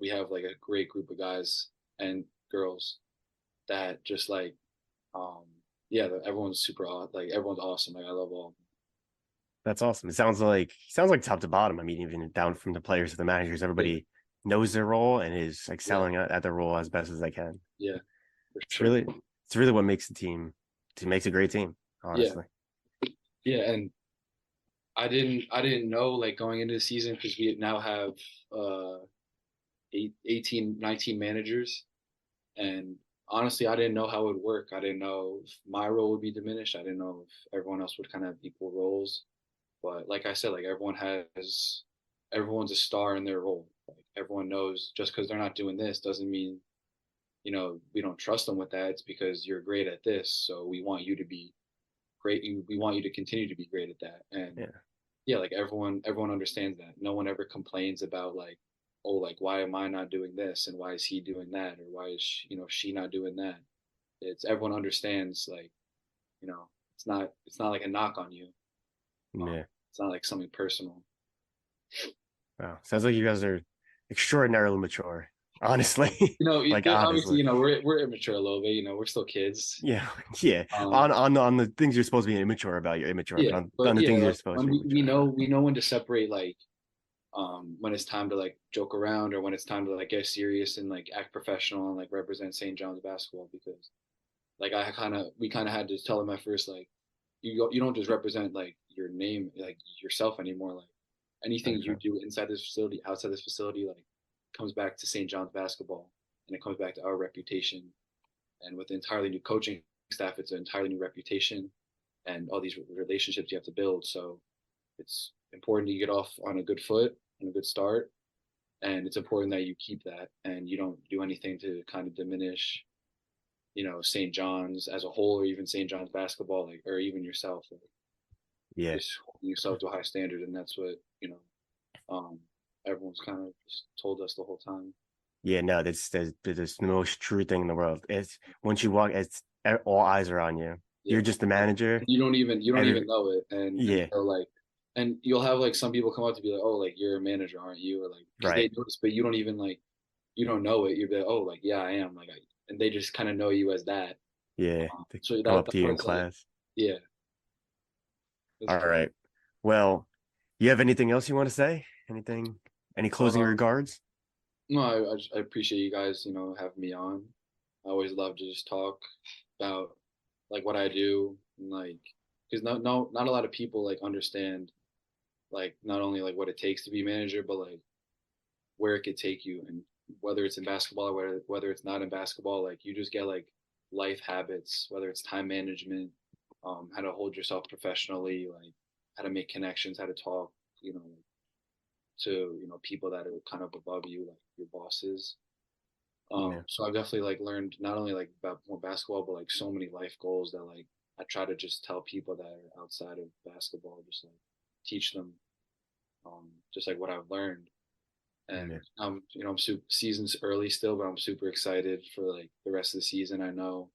Speaker 6: we have like a great group of guys and girls that just like um yeah, everyone's like everyone's awesome. Like I love all.
Speaker 3: That's awesome. It sounds like top to bottom. I mean, even down from the players to the managers, everybody knows their role and is excelling at their role as best as they can.
Speaker 6: Yeah, for
Speaker 3: It's
Speaker 6: sure.
Speaker 3: really what makes the team. It makes a great team, honestly.
Speaker 6: Yeah, and I didn't know like going into the season because we now have 18, 19 managers, and honestly, I didn't know how it would work. I didn't know if my role would be diminished. I didn't know if everyone else would kind of have equal roles. But like I said, like everyone's a star in their role. Like everyone knows just because they're not doing this doesn't mean, we don't trust them with that. It's because you're great at this, so we want you to be great. We want you to continue to be great at that. And yeah, like everyone understands that. No one ever complains about like, oh, like why am I not doing this and why is he doing that, or why is she not doing that. It's everyone understands like, it's not like a knock on you.
Speaker 3: Yeah.
Speaker 6: It's not like something personal.
Speaker 3: Wow. Sounds like you guys are extraordinarily mature, honestly. Like
Speaker 6: obviously,
Speaker 3: honestly.
Speaker 6: we're immature a little bit. We're still kids.
Speaker 3: Yeah. Yeah. On the things you're supposed to be immature about, you're immature.
Speaker 6: Yeah,
Speaker 3: But on the things you're
Speaker 6: like
Speaker 3: supposed to
Speaker 6: when
Speaker 3: be
Speaker 6: we
Speaker 3: immature.
Speaker 6: know when to separate like when it's time to like joke around or when it's time to like get serious and like act professional and like represent St. John's basketball, because like we kind of had to tell them at first, like you don't just represent like your name, like yourself anymore. Like anything you do inside this facility, outside this facility, like comes back to St. John's basketball, and it comes back to our reputation. And with an entirely new coaching staff, it's an entirely new reputation and all these relationships you have to build. So it's important to get off on a good foot and a good start, and it's important that you keep that and you don't do anything to kind of diminish St. John's as a whole, or even St. John's basketball, like, or even yourself, like,
Speaker 3: Yeah.
Speaker 6: just holding yourself to a high standard. And that's what um everyone's kind of just told us the whole time.
Speaker 3: Yeah, no, that's the most true thing in the world. It's once you walk, it's all eyes are on you.
Speaker 6: Yeah.
Speaker 3: You're just the manager.
Speaker 6: You don't even know it, and
Speaker 3: Yeah.
Speaker 6: so, like, and you'll have like some people come up to be like, oh, like you're a manager, aren't you? Or like, because they notice, but you don't even like, you don't know it. You're like, oh, like yeah, I am. Like, and they just kind of know you as that.
Speaker 3: Yeah.
Speaker 6: So
Speaker 3: Come
Speaker 6: that
Speaker 3: up to you in
Speaker 6: part's like,
Speaker 3: class.
Speaker 6: yeah.
Speaker 3: All right. Well, you have anything else you want to say? Anything? Any closing regards?
Speaker 6: No, I appreciate you guys, having me on. I always love to just talk about like what I do, and like, because not a lot of people like understand like not only like what it takes to be a manager, but like where it could take you, and whether it's in basketball or whether it's not in basketball, like you just get like life habits, whether it's time management, how to hold yourself professionally, like how to make connections, how to talk, to people that are kind of above you, like your bosses. So I've definitely like learned not only like about more basketball, but like so many life goals that like I try to just tell people that are outside of basketball, just like teach them, just like what I've learned. And I'm season's early still, but I'm super excited for like the rest of the season. I know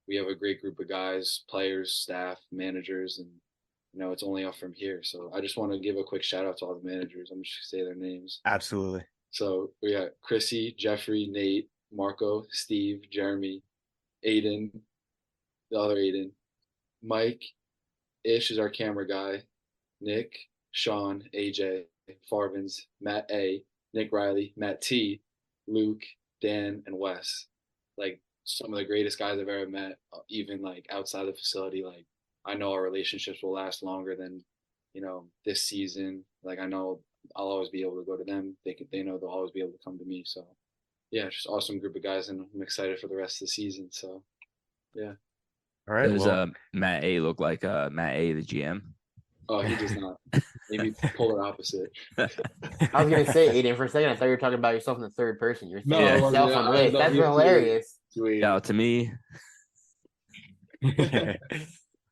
Speaker 6: we have a great group of guys, players, staff, managers, and it's only up from here. So I just want to give a quick shout out to all the managers. I'm just gonna say their names.
Speaker 3: Absolutely.
Speaker 6: So we got Chrissy, Jeffrey, Nate, Marco, Steve, Jeremy, Aidan, the other Aidan, Mike, Ish is our camera guy, Nick, Sean, AJ, Farvins, Matt A, Nick Riley, Matt T, Luke, Dan, and Wes. Like some of the greatest guys I've ever met, even like outside the facility. Like I know our relationships will last longer than, this season. Like I know I'll always be able to go to them. They know they'll always be able to come to me. So yeah, just awesome group of guys, and I'm excited for the rest of the season. So yeah.
Speaker 3: All right.
Speaker 5: Does Matt A look like Matt A, the GM?
Speaker 6: Oh, he does not. Maybe polar opposite.
Speaker 4: I was gonna say, Aiden, for a second, I thought you were talking about yourself in the third person. You're saying yourself on the list. That's hilarious.
Speaker 5: Yeah, to me.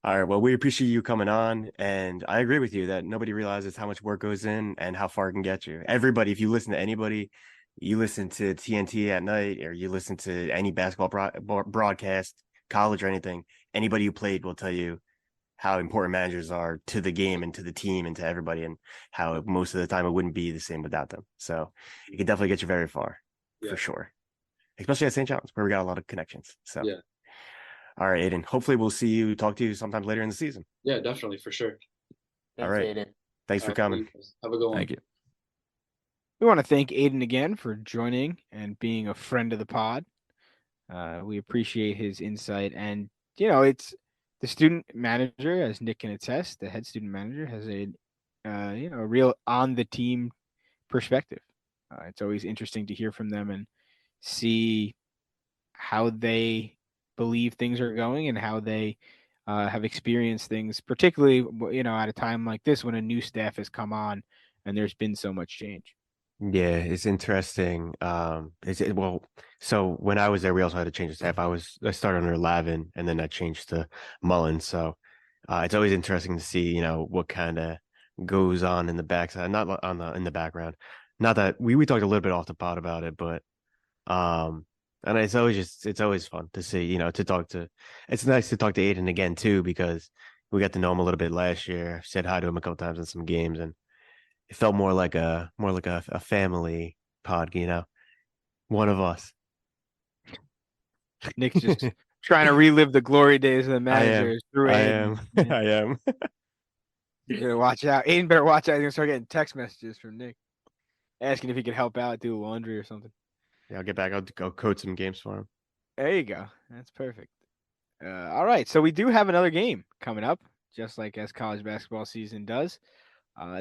Speaker 3: All right. Well, we appreciate you coming on, and I agree with you that nobody realizes how much work goes in and how far it can get you. Everybody, if you listen to anybody, you listen to TNT at night, or you listen to any basketball broadcast, college or anything, anybody who played will tell you how important managers are to the game and to the team and to everybody, and how most of the time it wouldn't be the same without them. So it can definitely get you very far,
Speaker 6: Yeah.
Speaker 3: for sure, especially at St. John's, where we got a lot of connections. So.
Speaker 6: Yeah.
Speaker 3: All right, Aiden. Hopefully, we'll talk to you sometime later in the season.
Speaker 6: Yeah, definitely, for sure.
Speaker 3: All right.
Speaker 4: Aiden.
Speaker 3: Thanks for
Speaker 6: All right,
Speaker 3: coming.
Speaker 6: have a good one.
Speaker 5: Thank you.
Speaker 2: We want to thank Aidan again for joining and being a friend of the pod. We appreciate his insight, and it's the student manager, as Nick can attest. The head student manager has a real on the team perspective. It's always interesting to hear from them and see how they believe things are going and how they have experienced things, particularly at a time like this when a new staff has come on and there's been so much change.
Speaker 3: Yeah, it's interesting. Well, so when I was there, we also had to change the staff. I started under Lavin, and then I changed to Mullen. So it's always interesting to see, what kind of goes on in the backside, not on in the background. Not that we talked a little bit off the pod about it, but and it's always fun to see, to talk to. It's nice to talk to Aiden again too, because we got to know him a little bit last year. Said hi to him a couple times in some games, and it felt more like a family pod, one of us.
Speaker 2: Nick's just trying to relive the glory days of the
Speaker 3: I am.
Speaker 2: managers through
Speaker 3: I
Speaker 2: Aiden.
Speaker 3: am. I am.
Speaker 2: You better watch out. Aiden better watch out. He's gonna start getting text messages from Nick asking if he could help out, do laundry or something.
Speaker 3: Yeah, I'll get back. I'll go code some games for him.
Speaker 2: There you go. That's perfect. All right. So we do have another game coming up, just like as college basketball season does.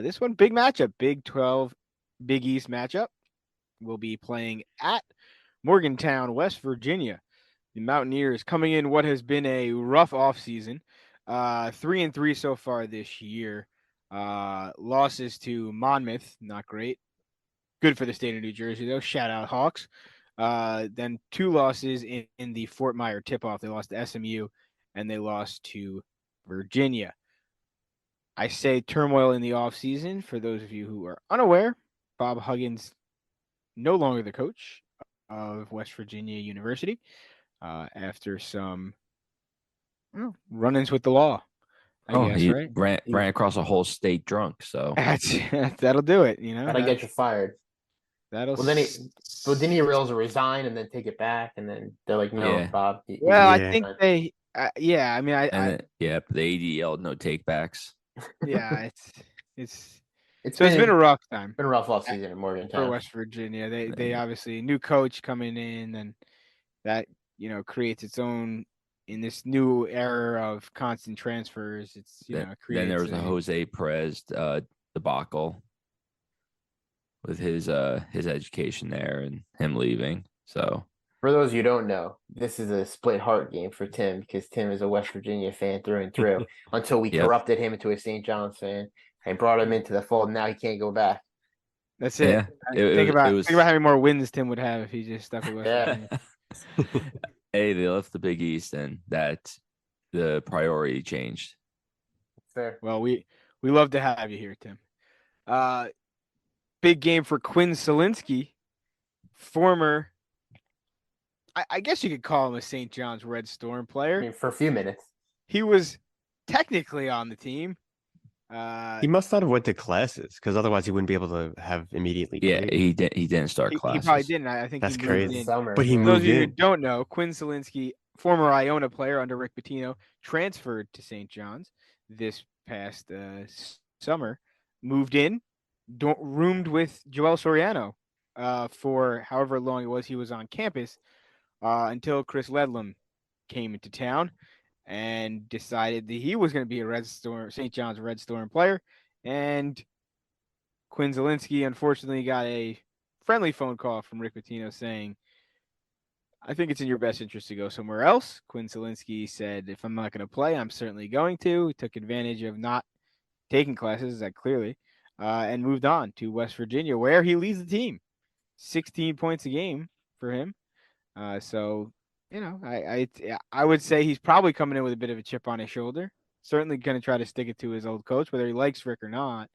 Speaker 2: This one, big matchup, Big 12, Big East matchup. We'll be playing at Morgantown, West Virginia. The Mountaineers coming in what has been a rough offseason. 3-3 so far this year. Losses to Monmouth, not great. Good for the state of New Jersey, though. Shout out Hawks. Then 2 losses in the Fort Myer tip-off. They lost to SMU, and they lost to Virginia. I say turmoil in the offseason. For those of you who are unaware, Bob Huggins no longer the coach of West Virginia University after some run-ins with the law, I guess,
Speaker 5: he
Speaker 2: right?
Speaker 5: ran across a whole state drunk. So
Speaker 2: That'll do it,
Speaker 4: That'll get you fired.
Speaker 2: That'll.
Speaker 4: Well, didn't he realize resign and then take it back, and then they're like, "No,
Speaker 5: Yeah.
Speaker 4: Bob."
Speaker 2: Well,
Speaker 3: Yeah.
Speaker 2: I think they. Yeah, I mean,
Speaker 5: and then, the AD no takebacks.
Speaker 2: yeah, it's
Speaker 4: It's
Speaker 2: been a rough time
Speaker 4: been a rough off season in
Speaker 2: for
Speaker 4: Morgantown.
Speaker 2: West Virginia. They obviously new coach coming in, and that creates its own in this new era of constant transfers. It's
Speaker 5: Then
Speaker 2: creates
Speaker 5: there was the Jose Perez debacle with his education there and him leaving. So
Speaker 4: For those who don't know, this is a split heart game for Tim because Tim is a West Virginia fan through and through until we
Speaker 5: Yep.
Speaker 4: corrupted him into a St. John's fan and brought him into the fold. Now he can't go back.
Speaker 2: That's it.
Speaker 5: Yeah,
Speaker 2: Think about how many more wins Tim would have if he just stuck with West
Speaker 4: Yeah.
Speaker 2: Virginia.
Speaker 5: Hey, they left the Big East, and that the priority changed.
Speaker 4: Fair.
Speaker 2: Well, we love to have you here, Tim. Big game for Quinn Selinsky, former. I guess you could call him a St. John's Red Storm player.
Speaker 4: I mean, for a few minutes.
Speaker 2: He was technically on the team.
Speaker 3: He must not have went to classes, because otherwise he wouldn't be able to have immediately.
Speaker 5: Yeah,
Speaker 3: played.
Speaker 5: he didn't start
Speaker 2: He
Speaker 5: classes.
Speaker 2: probably didn't. I think
Speaker 3: That's
Speaker 2: he
Speaker 3: crazy.
Speaker 2: moved in.
Speaker 4: Summer.
Speaker 3: But he
Speaker 4: yeah.
Speaker 2: For those
Speaker 3: moved
Speaker 2: of you who
Speaker 3: in.
Speaker 2: don't know, Quinn Selinsky, former Iona player under Rick Pitino, transferred to St. John's this past summer, moved in, roomed with Joel Soriano for however long it was he was on campus until Chris Ledlam came into town and decided that he was going to be a St. John's Red Storm player. And Quinn Zielinski unfortunately got a friendly phone call from Rick Pitino saying, I think it's in your best interest to go somewhere else. Quinn Zielinski said, if I'm not going to play, I'm certainly going to. He took advantage of not taking classes, that clearly, and moved on to West Virginia, where he leads the team. 16 points a game for him. So, I would say he's probably coming in with a bit of a chip on his shoulder. certainly going to try to stick it to his old coach, whether he likes Rick or not.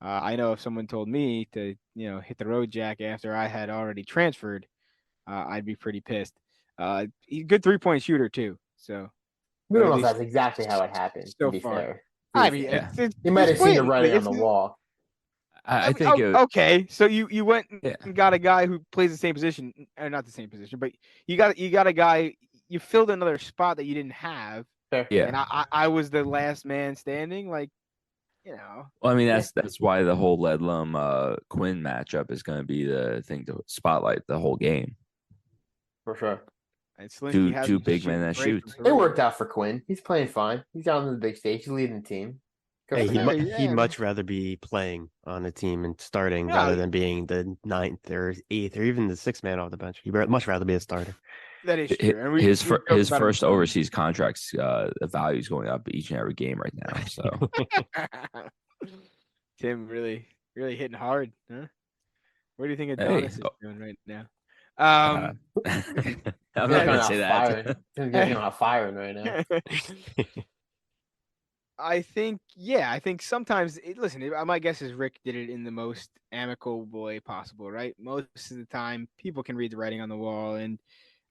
Speaker 2: I know if someone told me to, hit the road jack after I had already transferred, I'd be pretty pissed. He's a good 3-point shooter too. So,
Speaker 4: We
Speaker 2: but
Speaker 4: don't
Speaker 2: at
Speaker 4: know if
Speaker 2: least
Speaker 4: that's exactly how it happened. To
Speaker 2: so
Speaker 4: be
Speaker 2: far,
Speaker 4: fair,
Speaker 2: I mean,
Speaker 5: Yeah.
Speaker 4: you might
Speaker 2: he's
Speaker 4: have seen the
Speaker 2: playing-
Speaker 4: writing on
Speaker 2: it's-
Speaker 4: the wall.
Speaker 5: I
Speaker 2: mean,
Speaker 5: think it,
Speaker 2: okay. So you went
Speaker 5: Yeah.
Speaker 2: and got a guy who plays the same position, or not the same position, but you got a guy. You filled another spot that you didn't have,
Speaker 4: Fair.
Speaker 5: Yeah.
Speaker 2: and I was the last man standing. Like,
Speaker 5: Well, I mean,
Speaker 4: Yeah.
Speaker 5: that's why the whole Ledlum Quinn matchup is going to be the thing to spotlight the whole game.
Speaker 4: For sure.
Speaker 2: and Slinky
Speaker 5: Two
Speaker 2: has
Speaker 5: big men that shoot.
Speaker 4: It worked out for Quinn. He's playing fine. He's out on the big stage. He's leading the team. Good
Speaker 3: Hey,
Speaker 4: for
Speaker 3: he'd,
Speaker 4: him.
Speaker 3: he'd much rather be playing on a team and starting
Speaker 2: Yeah.
Speaker 3: rather than being the 9th or 8th or even the 6th man off the bench. He'd much rather be a starter.
Speaker 2: That is
Speaker 5: Hi-
Speaker 2: true. And
Speaker 5: His
Speaker 2: we joked
Speaker 5: his
Speaker 2: about it
Speaker 5: first
Speaker 2: before.
Speaker 5: overseas contracts, the value is going up each and every game right now. So
Speaker 2: Tim really hitting hard, huh? What do you think
Speaker 5: Hey,
Speaker 2: Adonis is doing right now?
Speaker 5: I'm
Speaker 4: He's
Speaker 5: not
Speaker 4: coming
Speaker 5: going to
Speaker 4: out
Speaker 5: say
Speaker 4: firing.
Speaker 5: that.
Speaker 4: He's coming out firing right now.
Speaker 2: I think sometimes listen, my guess is Rick did it in the most amicable way possible, right? Most of the time people can read the writing on the wall, and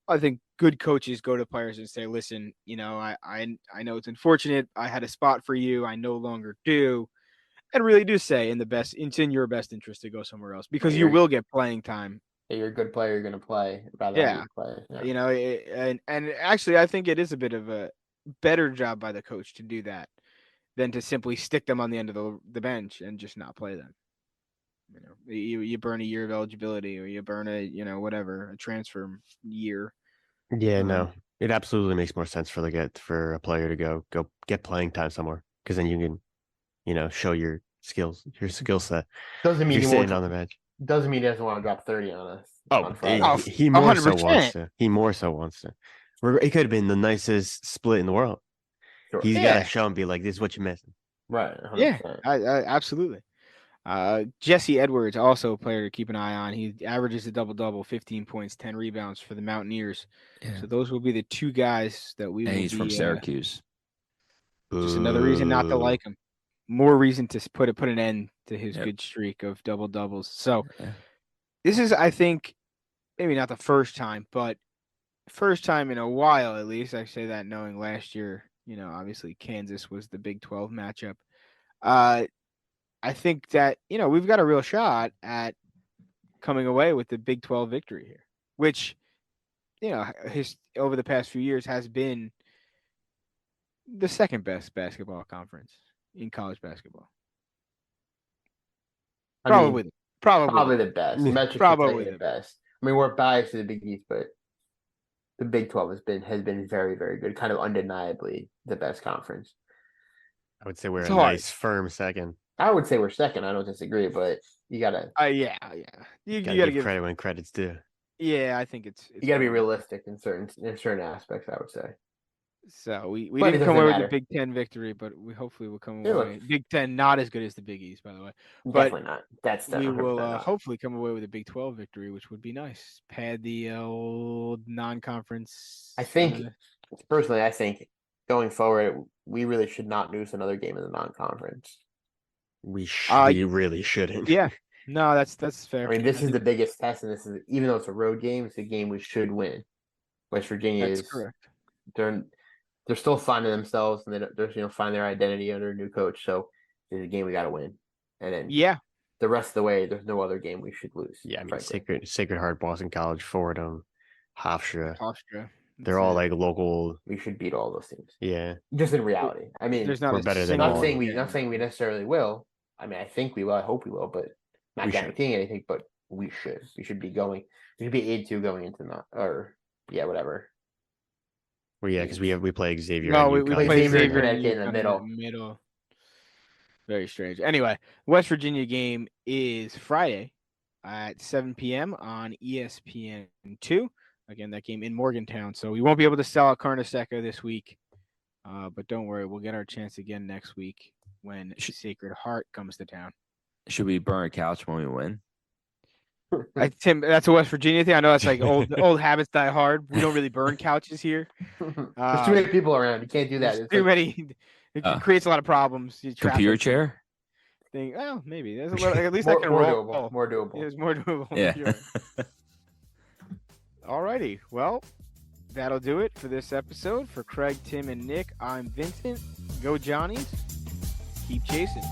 Speaker 2: I think good coaches go to players and say, listen, I know it's unfortunate. I had a spot for you. I no longer do. And really do say it's in your best interest to go somewhere else because you will get playing time.
Speaker 4: Hey, you're a good player. You're going to play. Rather
Speaker 2: Yeah.
Speaker 4: have you play. Yeah.
Speaker 2: And actually, I think it is a bit of a better job by the coach to do that than to simply stick them on the end of the bench and just not play them. You burn a year of eligibility, or you burn a transfer year.
Speaker 3: Yeah, no, it absolutely makes more sense for a player to go get playing time somewhere because then you can, show your skills, your skill set.
Speaker 4: Doesn't
Speaker 3: If
Speaker 4: mean
Speaker 3: you're
Speaker 4: he
Speaker 3: sitting
Speaker 4: won't.
Speaker 3: on the bench.
Speaker 4: Doesn't mean he doesn't want to drop 30 on us.
Speaker 3: Oh,
Speaker 4: on Friday.
Speaker 3: he more so
Speaker 2: 100%.
Speaker 3: wants to. He more so wants to. It could have been the nicest split in the world.
Speaker 4: Sure.
Speaker 3: He's got
Speaker 2: Yeah.
Speaker 3: to show and be like, "This is what you're missing."
Speaker 4: Right. 100%.
Speaker 2: Yeah, I absolutely. Jesse Edwards, also a player to keep an eye on. He averages a double-double, 15 points, 10 rebounds for the Mountaineers.
Speaker 5: Yeah.
Speaker 2: So those will be the two guys that we
Speaker 5: And
Speaker 2: will
Speaker 5: he's
Speaker 2: be.
Speaker 5: from Syracuse.
Speaker 2: Just another reason not to
Speaker 3: Boo.
Speaker 2: like him. More reason to put an end to his
Speaker 5: Yep.
Speaker 2: good streak of double-doubles. So
Speaker 5: Yeah.
Speaker 2: this is, I think, maybe not the first time, but first time in a while at least. I say that knowing last year, obviously Kansas was the Big 12 matchup. I think that, we've got a real shot at coming away with the Big 12 victory here, which, over the past few years has been the second best basketball conference in college basketball.
Speaker 4: I mean,
Speaker 2: Probably
Speaker 4: the best.
Speaker 3: Yeah.
Speaker 4: Metrics
Speaker 2: Probably
Speaker 4: probably the
Speaker 2: the
Speaker 4: best. I mean, we're biased to the Big East, but the Big 12 has been very, very good. Kind of undeniably the best conference.
Speaker 3: I would say we're
Speaker 2: It's
Speaker 3: a
Speaker 2: hard.
Speaker 3: nice, firm second.
Speaker 4: I would say we're second. I don't disagree, but you gotta
Speaker 2: Yeah. You
Speaker 3: Gotta
Speaker 2: gotta
Speaker 3: give
Speaker 2: give
Speaker 3: credit when credit's due.
Speaker 2: Yeah, I think it's
Speaker 4: you gotta be
Speaker 2: fair.
Speaker 4: realistic in certain aspects. I would say.
Speaker 2: So we
Speaker 4: But it
Speaker 2: didn't come
Speaker 4: doesn't
Speaker 2: away with
Speaker 4: matter.
Speaker 2: the Big Ten victory, but we hopefully will come
Speaker 4: Yeah,
Speaker 2: away.
Speaker 4: look.
Speaker 2: Big Ten not as good as the Big East, by the way. But
Speaker 4: Definitely not. That's
Speaker 2: we
Speaker 4: 100%
Speaker 2: will
Speaker 4: not.
Speaker 2: hopefully come away with a Big 12 victory, which would be nice. Pad the old non-conference.
Speaker 4: I think personally, going forward, we really should not lose another game in the non-conference.
Speaker 3: We
Speaker 2: Uh,
Speaker 3: really shouldn't.
Speaker 2: Yeah, no, that's fair.
Speaker 4: I mean, this is
Speaker 2: think
Speaker 4: the biggest test, and this is even though it's a road game, it's a game we should win. West Virginia
Speaker 2: that's
Speaker 4: is
Speaker 2: correct.
Speaker 4: they're still finding themselves, and they're finding their identity under a new coach. So it's a game we got to win, and then
Speaker 2: Yeah,
Speaker 4: the rest of the way, there's no other game we should lose.
Speaker 3: Yeah, I mean,
Speaker 4: frankly.
Speaker 3: Sacred Heart, Boston College, Fordham, Hofstra.
Speaker 2: Hofstra.
Speaker 3: They're all like local.
Speaker 4: We should beat all those teams.
Speaker 3: Yeah,
Speaker 4: Just in reality, I mean,
Speaker 2: There's not
Speaker 3: we're
Speaker 2: a
Speaker 3: better than
Speaker 2: single-
Speaker 3: all of them.
Speaker 4: not saying we necessarily will. I mean, I think we will. I hope we will, but not
Speaker 3: We should.
Speaker 4: guaranteeing anything. But we should. We should be going. We should be 8-2 going into whatever.
Speaker 3: Well, yeah, because we play Xavier.
Speaker 2: No,
Speaker 3: and
Speaker 2: we
Speaker 3: UConn.
Speaker 2: play
Speaker 4: Xavier and
Speaker 2: Xavier and
Speaker 4: Connecticut in the
Speaker 2: UConn middle. Very strange. Anyway, West Virginia game is Friday at 7 p.m. on ESPN2. Again, that game in Morgantown. So we won't be able to sell out Carnesecca this week. But don't worry, we'll get our chance again next week when Sacred Heart comes to town.
Speaker 5: Should we burn a couch when we win?
Speaker 2: Tim, that's a West Virginia thing. I know that's like old habits die hard. We don't really burn couches here.
Speaker 4: There's too many people around. You can't do that.
Speaker 2: There's
Speaker 4: It's
Speaker 2: too
Speaker 4: like,
Speaker 2: many. It creates a lot of problems.
Speaker 5: Computer chair.
Speaker 2: Thing. Well, maybe there's a little. At least I
Speaker 4: more,
Speaker 2: can
Speaker 4: more
Speaker 2: roll.
Speaker 4: doable. More doable.
Speaker 2: Yeah, it's more doable.
Speaker 5: Yeah.
Speaker 2: Sure. Alrighty. Well, that'll do it for this episode. For Craig, Tim, and Nick, I'm Vincent. Go Johnnies. Keep chasing.